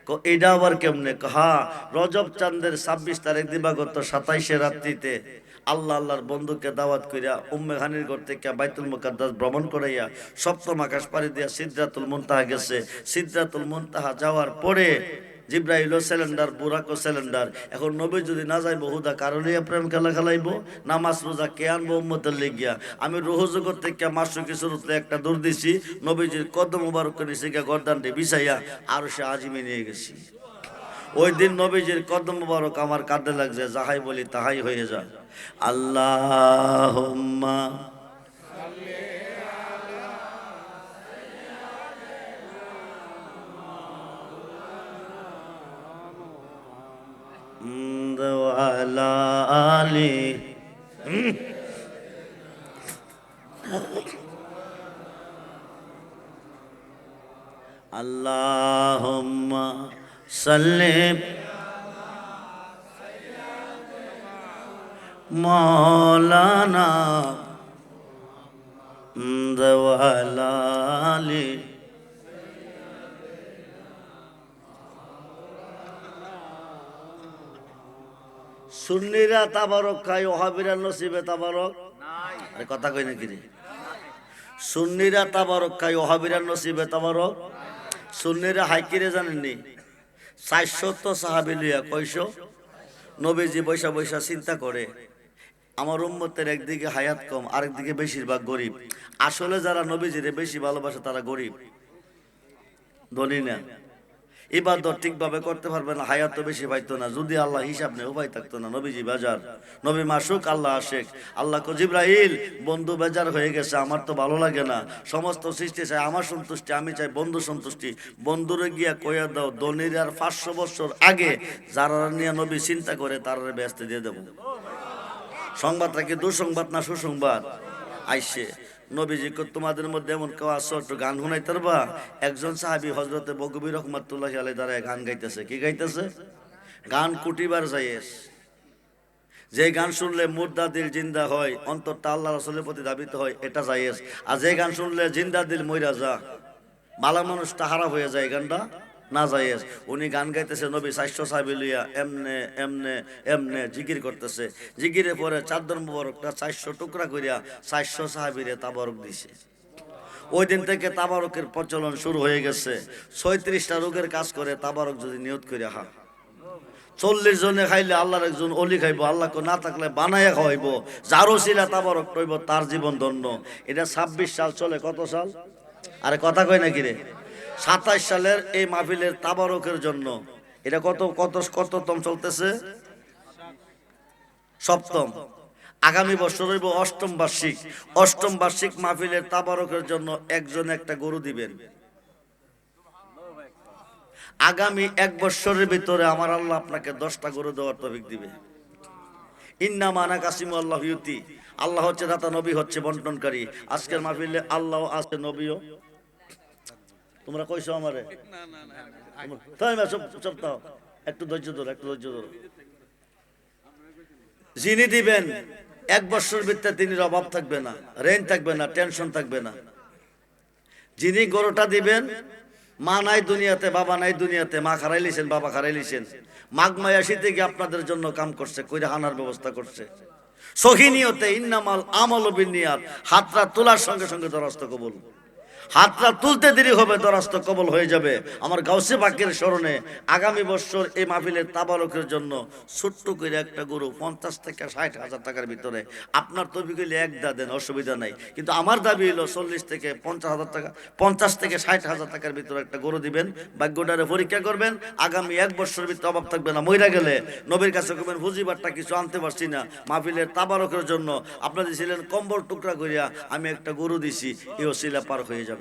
কো এটা আবার কেমনে? হ্যাঁ, রজব চাঁদের 26 তারিখ দিবাগত 27 রাত্রিতে আল্লাহর বন্ধুকে দাওয়াত করিয়া উম্মে খানির ঘর থেকে বাইতুল মুকাদ্দাস ভ্রমণ করাইয়া 7ম আকাশ পাড়ি দিয়া সিদরাতুল মুনতাহা গেছে। সিদরাতুল মুনতাহা যাওয়ার পরে জিব্রাইল সিলিন্ডার, বুরাকো সিলিন্ডার। এখন নবী যদি না যাইব, হুদা কারণে প্রেম খেলা খেলাইব, নামাজ রোজা কে আনবো উম্মতের লেগিয়া? আমি রুহ জগৎ থেকে মাসুকি সুরতে একটা দূর দিছি, নবীজির কদম মুবারক নিচে গিয়া গর্দানটি বিছাইয়া আর সে আজিমে নিয়ে গেছি। ওই দিন নবীজির কদম মুবারক আমার কাঁধে লাগছে, যাহাই বলি তাহাই হয়ে যায়। আল্লাহুম্মা ওয়ালা আলি। আল্লাহুম্মা সাল্লি মাওলানা ওয়ালা আলি। সুন্নিরা তাবারক খায়, ওহাবিরা নসিবে তাবারক নাই। কথা কই নাকি রে? সুন্নিরা তাবারক খায়, ওহাবিরা নসিবে তাবারক। সুন্নিরা হাইকিরে জানেননি? 400 সাহাবী লইয়া কয়শো নবীজি বৈশা বৈশা চিন্তা করে, আমার উম্মতের একদিকে হায়াত কম, আরেকদিকে বেশিরভাগ গরিব। আসলে যারা নবীজিরে বেশি ভালোবাসে তারা গরিব, ধনী না। ইবাদত ঠিকভাবে করতে পারবে না, হায়াত তো বেশি পাইতো না। যদি আল্লাহ হিসাব নেই উপায় থাকতো না। নবীজি বাজার, নবী মাসুক, আল্লাহ আশেক। আল্লাহ কো জিব্রাইল, বন্ধু বেজার হয়ে গেছে, আমার তো ভালো লাগে না। সমস্ত সৃষ্টি চাই আমার সন্তুষ্টি, আমি চাই বন্ধু সন্তুষ্টি। বন্ধুরে গিয়া কইয়া দাও, দনির আর 500 বছর আগে যারা নিয়ে নবী চিন্তা করে তারা ব্যস্ত দিয়ে দেবো। সংবাদটা কি দুঃসংবাদ না সুসংবাদ? আইসে নবীজি তোমাদের মধ্যে এমন কেউ আসো একটু গান শুনাই পারবা? একজন সাহাবী হযরতে বগবী রহমাতুল্লাহি আলাইহি দাঁড়ায় গান গাইতেছে। কি গাইতেছে? গান কুটিবার যাইয়েস। যে গান শুনলে মুর্দা দিল জিন্দা হয়, অন্তরটা আল্লাহ রাসূলের প্রতি ধাবিত হয়, এটা যাইয়েস। আর যে গান শুনলে জিন্দা দিল মইরা যা, ভালো মানুষটা হারাপ হয়ে যায়, গানটা না জায়েজ। উনি গান গাইতেছে, নবী 400 সাহাবী লইয়া এমনে এমনে এমনে জিকির করতেছে। জিকিরে পরে চাদর মুবারকটা 400 টুকরা করিয়া 400 সাহাবীরে তাবারক দিছে। ওই দিন থেকে তাবারকের প্রচলন শুরু হয়ে গেছে। 36টা রোগের কাজ করে তাবারক যদি নিয়ত করে, 40 জনে খাইলে আল্লাহর একজন অলি খাইব, আল্লাহকে না থাকলে বানাইয়া খাওয়াইব, যারও ছিলা তাবারক টইব, তার জীবন ধন্য। এটা 26 সাল চলে। কত সাল? আরে কথা কয় নাকি রে? 27 সালের এই মাহফিলের তাবারকের জন্য এটা কত কত কততম চলতেছে? সপ্তম। আগামী বছর হইব অষ্টম বার্ষিক। অষ্টম বার্ষিক মাহফিলের তাবারকের জন্য একজন একটা গরু দিবেন। আগামী 1 বছরের ভিতরে আমার আল্লাহ আপনাকে 10টা গরু দেওয়ার তৌফিক দিবে। ইন্নামা আনা কাসিমু আল্লাহ ইউতি। আল্লাহ হচ্ছে দাতা, নবী হচ্ছে বন্টনকারী। আজকের মাহফিলে আল্লাহ আছে, নবীও। তোমরা কইছো আমারে? তাই না? চুপ থাও, একটু ধৈর্য ধরো, একটু ধৈর্য ধরো। যিনি দিবেন 1 বছর ভিতরে তিনি অভাব থাকবে না, রেন থাকবে না, টেনশন থাকবে না। যিনি গরুটা দিবেন, মা নাই দুনিয়াতে, বাবা নাই দুনিয়াতে, মা খারাইলিছেন, বাবা খারাইলিছেন, মাঘ মায়া শীতে গিয়ে আপনাদের জন্য কাম করছে, কইরা হানার ব্যবস্থা করছে। সহি নিয়তে ইন্নামাল আমালু বিন্নিয়াত। হাতটা তোলার সঙ্গে সঙ্গে দরখাস্ত কবুল। হাতটা তুলতে দেরি হবে, দরখাস্ত কবুল হয়ে যাবে। আমার গাউসে পাকের স্মরণে আগামী বছর এই মাহফিলের তাবারকের জন্য ছোট্ট করে একটা গরু 50 থেকে 60,000 টাকার ভিতরে, আপনার তৌফিক হইলে একদা দেন, অসুবিধা নাই। কিন্তু আমার দাবি হলো 40 থেকে 50,000 টাকা, 50 থেকে 60,000 টাকার ভিতরে একটা গরু দিবেন। ভাগ্যটারে পরীক্ষা করবেন। আগামী 1 বছরের ভিতরে অভাব থাকবে না। মইরা গেলে নবীর কাছে কবেন, হুজিবারটা কিছু আনতে পারছি না, মাহফিলের তাবারকের জন্য আপনাদের ছিলেন কম্বল টুকরা করিয়া আমি একটা গরু দিছি, এই ওসিলা পার হয়ে যাবে।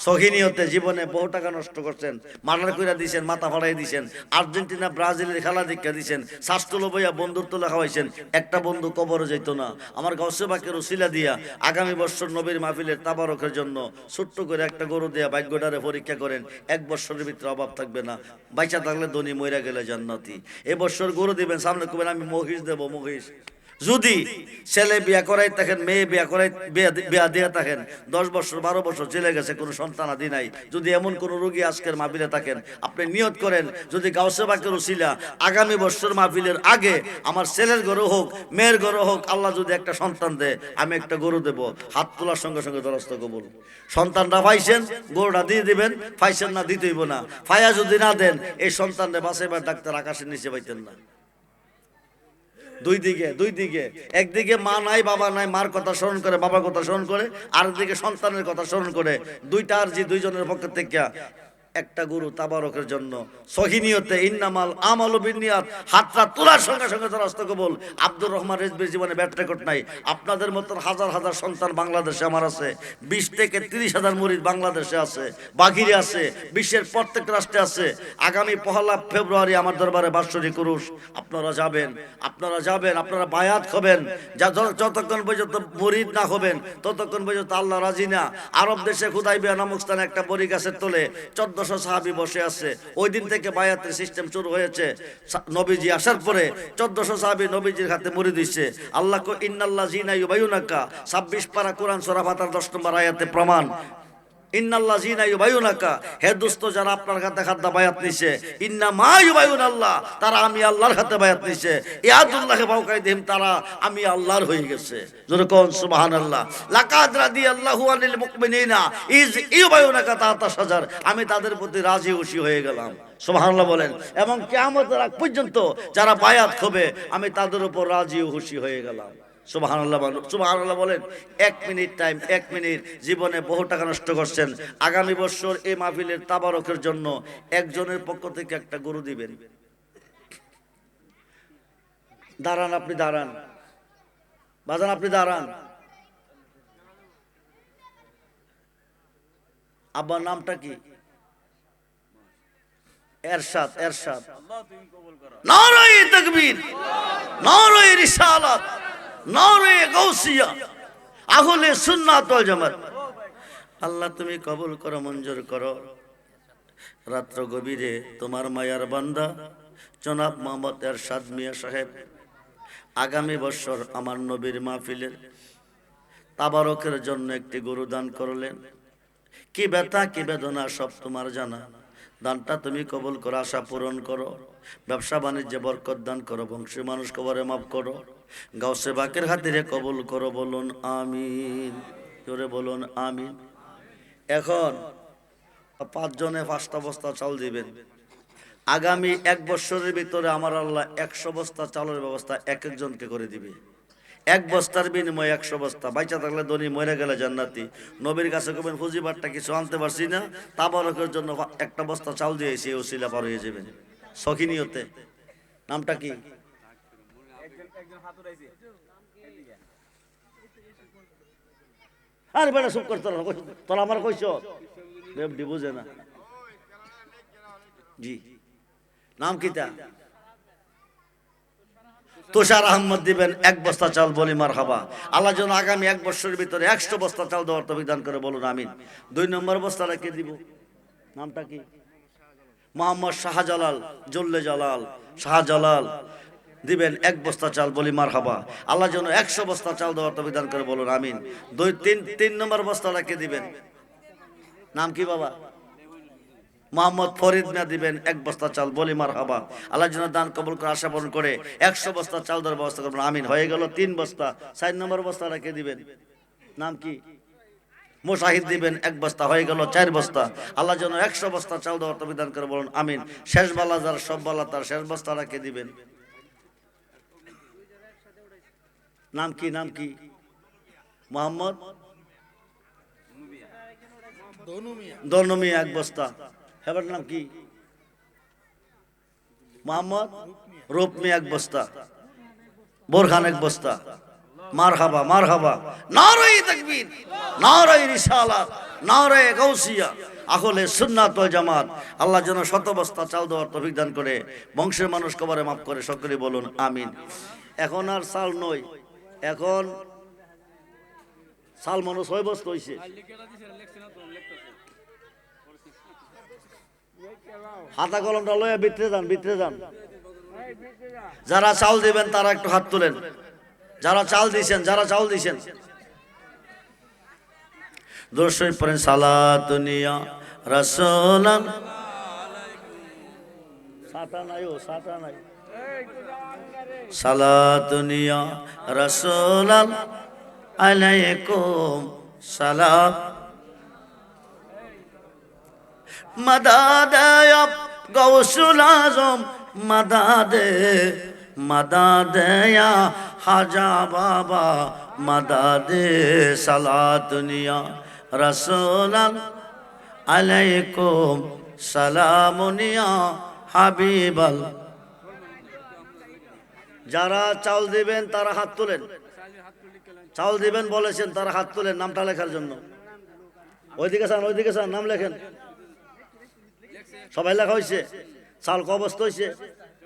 সহিনিয়তে জীবনে বহু টাকা নষ্ট করছেন, মার্ডার কইরা দিয়েছেন, মাথা ফাড়াই দিয়েছেন, আর্জেন্টিনা ব্রাজিলের খেলা দীক্ষা দিয়েছেন, শ্বাসতুলো বইয়া বন্ধুর তোলা খাওয়াইছেন, একটা বন্ধু কবরে যেত না। আমার গাউসে পাকের উসিলা দিয়া আগামী বছর নবীর মাহফিলের তাবারকের জন্য ছোট্ট করে একটা গরু দিয়া ভাগ্যটারে পরীক্ষা করেন। 1 বছরের ভিতরে অভাব থাকবে না। বাইচা থাকলে ধনী, মইরা গেলে জান্নাতি। এবছর গরু দিবেন, সামনে কবেন আমি মহিষ দেব, মহিষ। যদি ছেলে বিয়া করাই থাকেন, মেয়ে বিয়া করাই বিয়া দিয়ে থাকেন, 10 বছর 12 বছর চলে গেছে, কোনো সন্তান আদি নাই, যদি এমন কোন রোগী আজকের মাহফিলে থাকেন, আপনি নিয়ত করেন যদি গাউসে পাকের উসিলা আগামী বছর মাহফিলের আগে আমার ছেলের ঘরে হোক, মেয়ের ঘরে হোক, আল্লাহ যদি একটা সন্তান দেয়, আমি একটা গরু দেব। হাত তোলার সঙ্গে সঙ্গে দরখাস্ত কবুল। সন্তানরা পাইছেন, গরুটা দিয়ে দিবেন। পাইছেন না, দিতে হইব না। ফায়া যদি না দেন, এই সন্তানরে বাঁচাইবার ডাক্তার আকাশের নিচে পাইতেন না। দুই দিকে, একদিকে মা নাই, বাবা নাই, মার কথা স্মরণ করে, বাবার কথা স্মরণ করে, আর দিকে সন্তানের কথা স্মরণ করে। দুইটা আর জি, দুইজনের পক্ষ থেকে একটা গরু তাবারকের জন্য। সহিনিয়তে ইন্নামাল আমালু বিন্নিয়াত। হাতটা তোলার সঙ্গে সঙ্গে দরখাস্ত কবুল। আব্দুর রহমান রেজবির জীবনে ব্যাট রেকর্ড নাই। আপনাদের মতন হাজার হাজার সন্তান বাংলাদেশে আমার আছে। 20 থেকে 30,000 মুরিদ বাংলাদেশে আছে, বাহিরে আছে, বিশ্বের প্রত্যেক রাষ্ট্রে আছে। আগামী 1 ফেব্রুয়ারি আমার দরবারে বাৎসরিক উরুস। আপনারা যাবেন, আপনারা বায়াত হবেন। যতক্ষণ পর্যন্ত মুরিদ না হবেন, ততক্ষণ পর্যন্ত আল্লাহ রাজি না। আরব দেশে হুদাইবিয়া নামক স্থানে একটা বড়ি গাছের তলে 1400 সাহাবী বসে আছে। ওই দিন থেকে বায়াতের সিস্টেম শুরু হয়েছে। নবীজি আসার পরে 1400 সাহাবী নবীজির হাতে মুরিদ হইছে। আল্লাহ কো ইন্নাল্লাযিনা ইউবাইয়ুনাকা, 26 পারা কোরআন সূরা ফাতিহার 10 নম্বর আয়াতে প্রমাণ। ইন্নাল্লাযিনা ইউবাইয়ুনাকা, হে দোস্ত যারা আপনার হাতে খাদ্দা বায়াত নিছে, ইন্নামা ইউবাইয়ুনাল্লাহ, তারা আমি আল্লাহর হাতে বায়াত নিছে। ইয়াদুল্লাহি ফাওকাইদিহিম, তারা আমি আল্লাহর হয়ে গেছে। জোরে কোন সুবহানাল্লাহ। লাকাদ রাদিয়াল্লাহু আনিল মুমিনিনা ইজ ইউবাইয়ুনাকা তাহতা শাজার, আমি তাদের প্রতি রাজি খুশি হয়ে গেলাম। সুবহানাল্লাহ বলেন। এবং কিয়ামতের আগ পর্যন্ত যারা বায়াত হবে, আমি তাদের উপর রাজি ও খুশি হয়ে গেলাম। সুবহানাল্লাহ, সুবহানাল্লাহ বলেন। 1 মিনিট টাইম, 1 মিনিট। জীবনে বহু টাকা নষ্ট করছেন। আগামী বছর এই মাহফিলের তাবারকের জন্য একজনের পক্ষ থেকে একটা গরু দিবেন। দাঁড়ান, আপনি দাঁড়ান, বাজান আপনি দাঁড়ান। আব্বার নামটা কি? এরশাদ। এরশাদ। নারায়ে তাকবীর, নারায়ে রিসালাত, নারায়ে গাউসিয়া, আহলে সুন্নাত ওয়াল জামাত। আল্লাহ তুমি কবুল করো, মঞ্জুর করো। রাত্র গভীরে তোমার মায়ার বান্দা জনাব মোহাম্মদ এরশাদ মিয়া সাহেব আগামী বছর আমার নবীর মাহফিলের তাবারকের জন্য একটি গরু দান করলেন। কি ব্যথা, কি বেদনা সব তোমার জানা। দানটা তুমি কবুল করো, আশা পূরণ করো, ব্যবসা বাণিজ্যে বরকত দান করো, বংশীয় মানুষ কবরে মাফ করো, গাউসে বাকের খাতিরে কবুল করো, বলুন আমিন। জোরে বলুন আমিন। এখন 5 জনে 5টা বস্তা চাল দিবেন। আগামী 1 বছরের ভিতরে আমার আল্লাহ 100 বস্তা চালের ব্যবস্থা এক একজনকে করে দিবে। 1 বস্তার বিনিময়ে 100 বস্তা। বাইচা থাকলে ধনী, মরে গেলে জান্নাতি। নবীর কাছে কবেন ফুজিবারটা কিছু আনতে পারছি না, তাবারকের জন্য 1টা বস্তা চাল দিয়েছি, ওসিলা পার হয়ে যাবেন সখিনিয়তে। নামটা কি? আরে বেটা চুপ কর, তোরা আমার কইছ বেবডি বুঝে না। জি, নাম কিতা? তুষার আহমদ দিবেন 1 বস্তা চাল, বলি মারহাবা। আল্লাহ যেন আগামী 1 বছরের ভিতরে 100 বস্তা চাল দেওয়ার তৌফিক দান করে, বলুন আমিন। 2 নম্বর বস্তাটা কে দিব? নামটা কি? মোহাম্মদ শাহজালাল, জল্লে জালাল শাহজালাল দিবেন 1 বস্তা চাল, বলি মারহাবা। আল্লাহ যেন 100 বস্তা চাল দেওয়ার তৌফিক দান করে, বলুন আমিন। 3 নম্বর বস্তাটা কে দিবেন? নাম কি বাবা? মোহাম্মদ ফরিদ মিয়া দিবেন 1 বস্তা চাল, বলি মারহাবা। আল্লাহ যেন দান কবুল করে, আশা পূরণ করে 100 বস্তা চাল দেওয়ার ব্যবস্থা করবেন, আমিন। হয়ে গেল 3 বস্তা। 4 নম্বর বস্তাটা কে দিবেন? নাম কি? মুশাহিদ দিবেন 1 বস্তা, হয়ে গেল 4 বস্তা। আল্লাহ যেন 100 বস্তা চাল দেওয়ার তৌফিক দান করে, বলুন আমিন। শেষ বালা যার সব বালা তার, শেষ বস্তাটা কে দিবেন? নাম কি? নাম কি? মোহাম্মদ দনু মিয়া 1 বস্তা। হেবার নাম কি? মোহাম্মদ রূপ মিয়া 1 বস্তা। বোরখান 1 বস্তা। মারহাবা মারহাবা। নারায়ে তাকবীর, নারায়ে রিসালাত, নারায়ে গাউসিয়া, আহলে সুন্নাত ওয়াল জামাত। আল্লাহ যেন 100 বস্তা চাল দেওয়ার তৌফিক দান করে, বংশের মানুষ কবরে মাফ করে, সকলে বলুন আমিন। এখন আর চাল নয়, এখন চাল মানুষ 6 বস্তা হইছে। হাতা কলমটা লয়ে ভিতরে যান, ভিতরে যান। যারা চাল দিবেন তারা একটু হাত তুলেন। যারা চাল দিয়েছেন, যারা চাল দিয়েছেন, দরুদ শরীফ পড়েন। সালাতুনিয়া রাসূলান, সাতা নাই, ও সাতা নাই। সালাতুনিয়া রাসূলান আলাইকুম সালাম। মাদাদে গাউসুল আজম, মাদাদে মাদাদে ইয়া হাজা বাবা, মাদাদে। সালাতুনিয়া রাসূলান আলাইকুম সালামুনিয়া হাবিবাল। যারা চাউল দিবেন তারা হাত তুলেন। চাউল দিবেন বলেছেন তারা হাত তুলেন, নামটা লেখার জন্য। ওইদিকে চান, ওইদিকে চান, নাম লেখেন। সবাই লেখা হয়েছে? চাল ক বস্তা হয়েছে?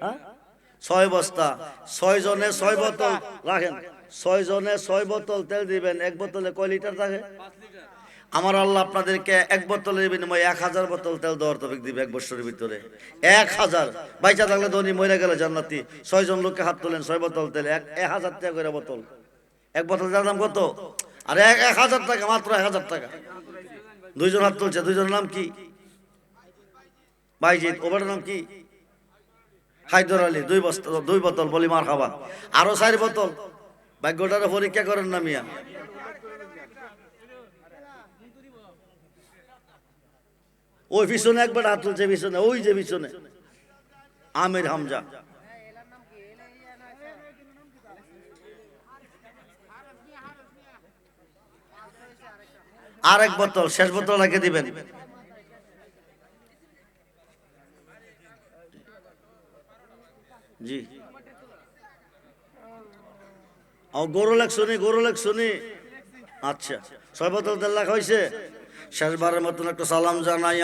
হ্যাঁ, 6 বস্তা। 6 জনে 6 বোতল রাখেন। 6 জনে 6 বোতল তেল দিবেন। 1 বোতলে কয় লিটার থাকে? আমার আল্লাহ আপনাদেরকে 1 বোতলের বিনিময়ে 1000 বোতল তেল দেওয়ার তৌফিক দিবে 1 বছরের ভিতরে। 1000। বাইচা থাকলে ধনী, মরে গেলে জান্নাতি। 6 জন লোককে হাত তোলেন, 6 বোতল তেল, 1000 টাকা করে বোতল। 1 বোতল তেল দাম কত? আরে 1000 টাকা, মাত্র 1000 টাকা। 2 জন হাত তুলছে। 2 জনের নাম কি? বাইজিৎ। ওবার নাম কি? হায়দর আলী। 2 বস্তা, 2 বোতল, বলি মারহাবা। আরো 4 বোতল। ভাগ্যটারে পরীক্ষা করেন না মিয়া। ওই পিছনে একবার হাত তুলছে, পিছনে, ওই যে পিছনে আমির হামজা। আর 1 বোতল, শেষ বোতল রেখে দিবেন। জি, গরু লেখ শুনি, গরু লেখ শুনি। আচ্ছা, 6 বোতল তেল লেখা হয়েছে। শেষবারের মতন একটা সালাম জানাই।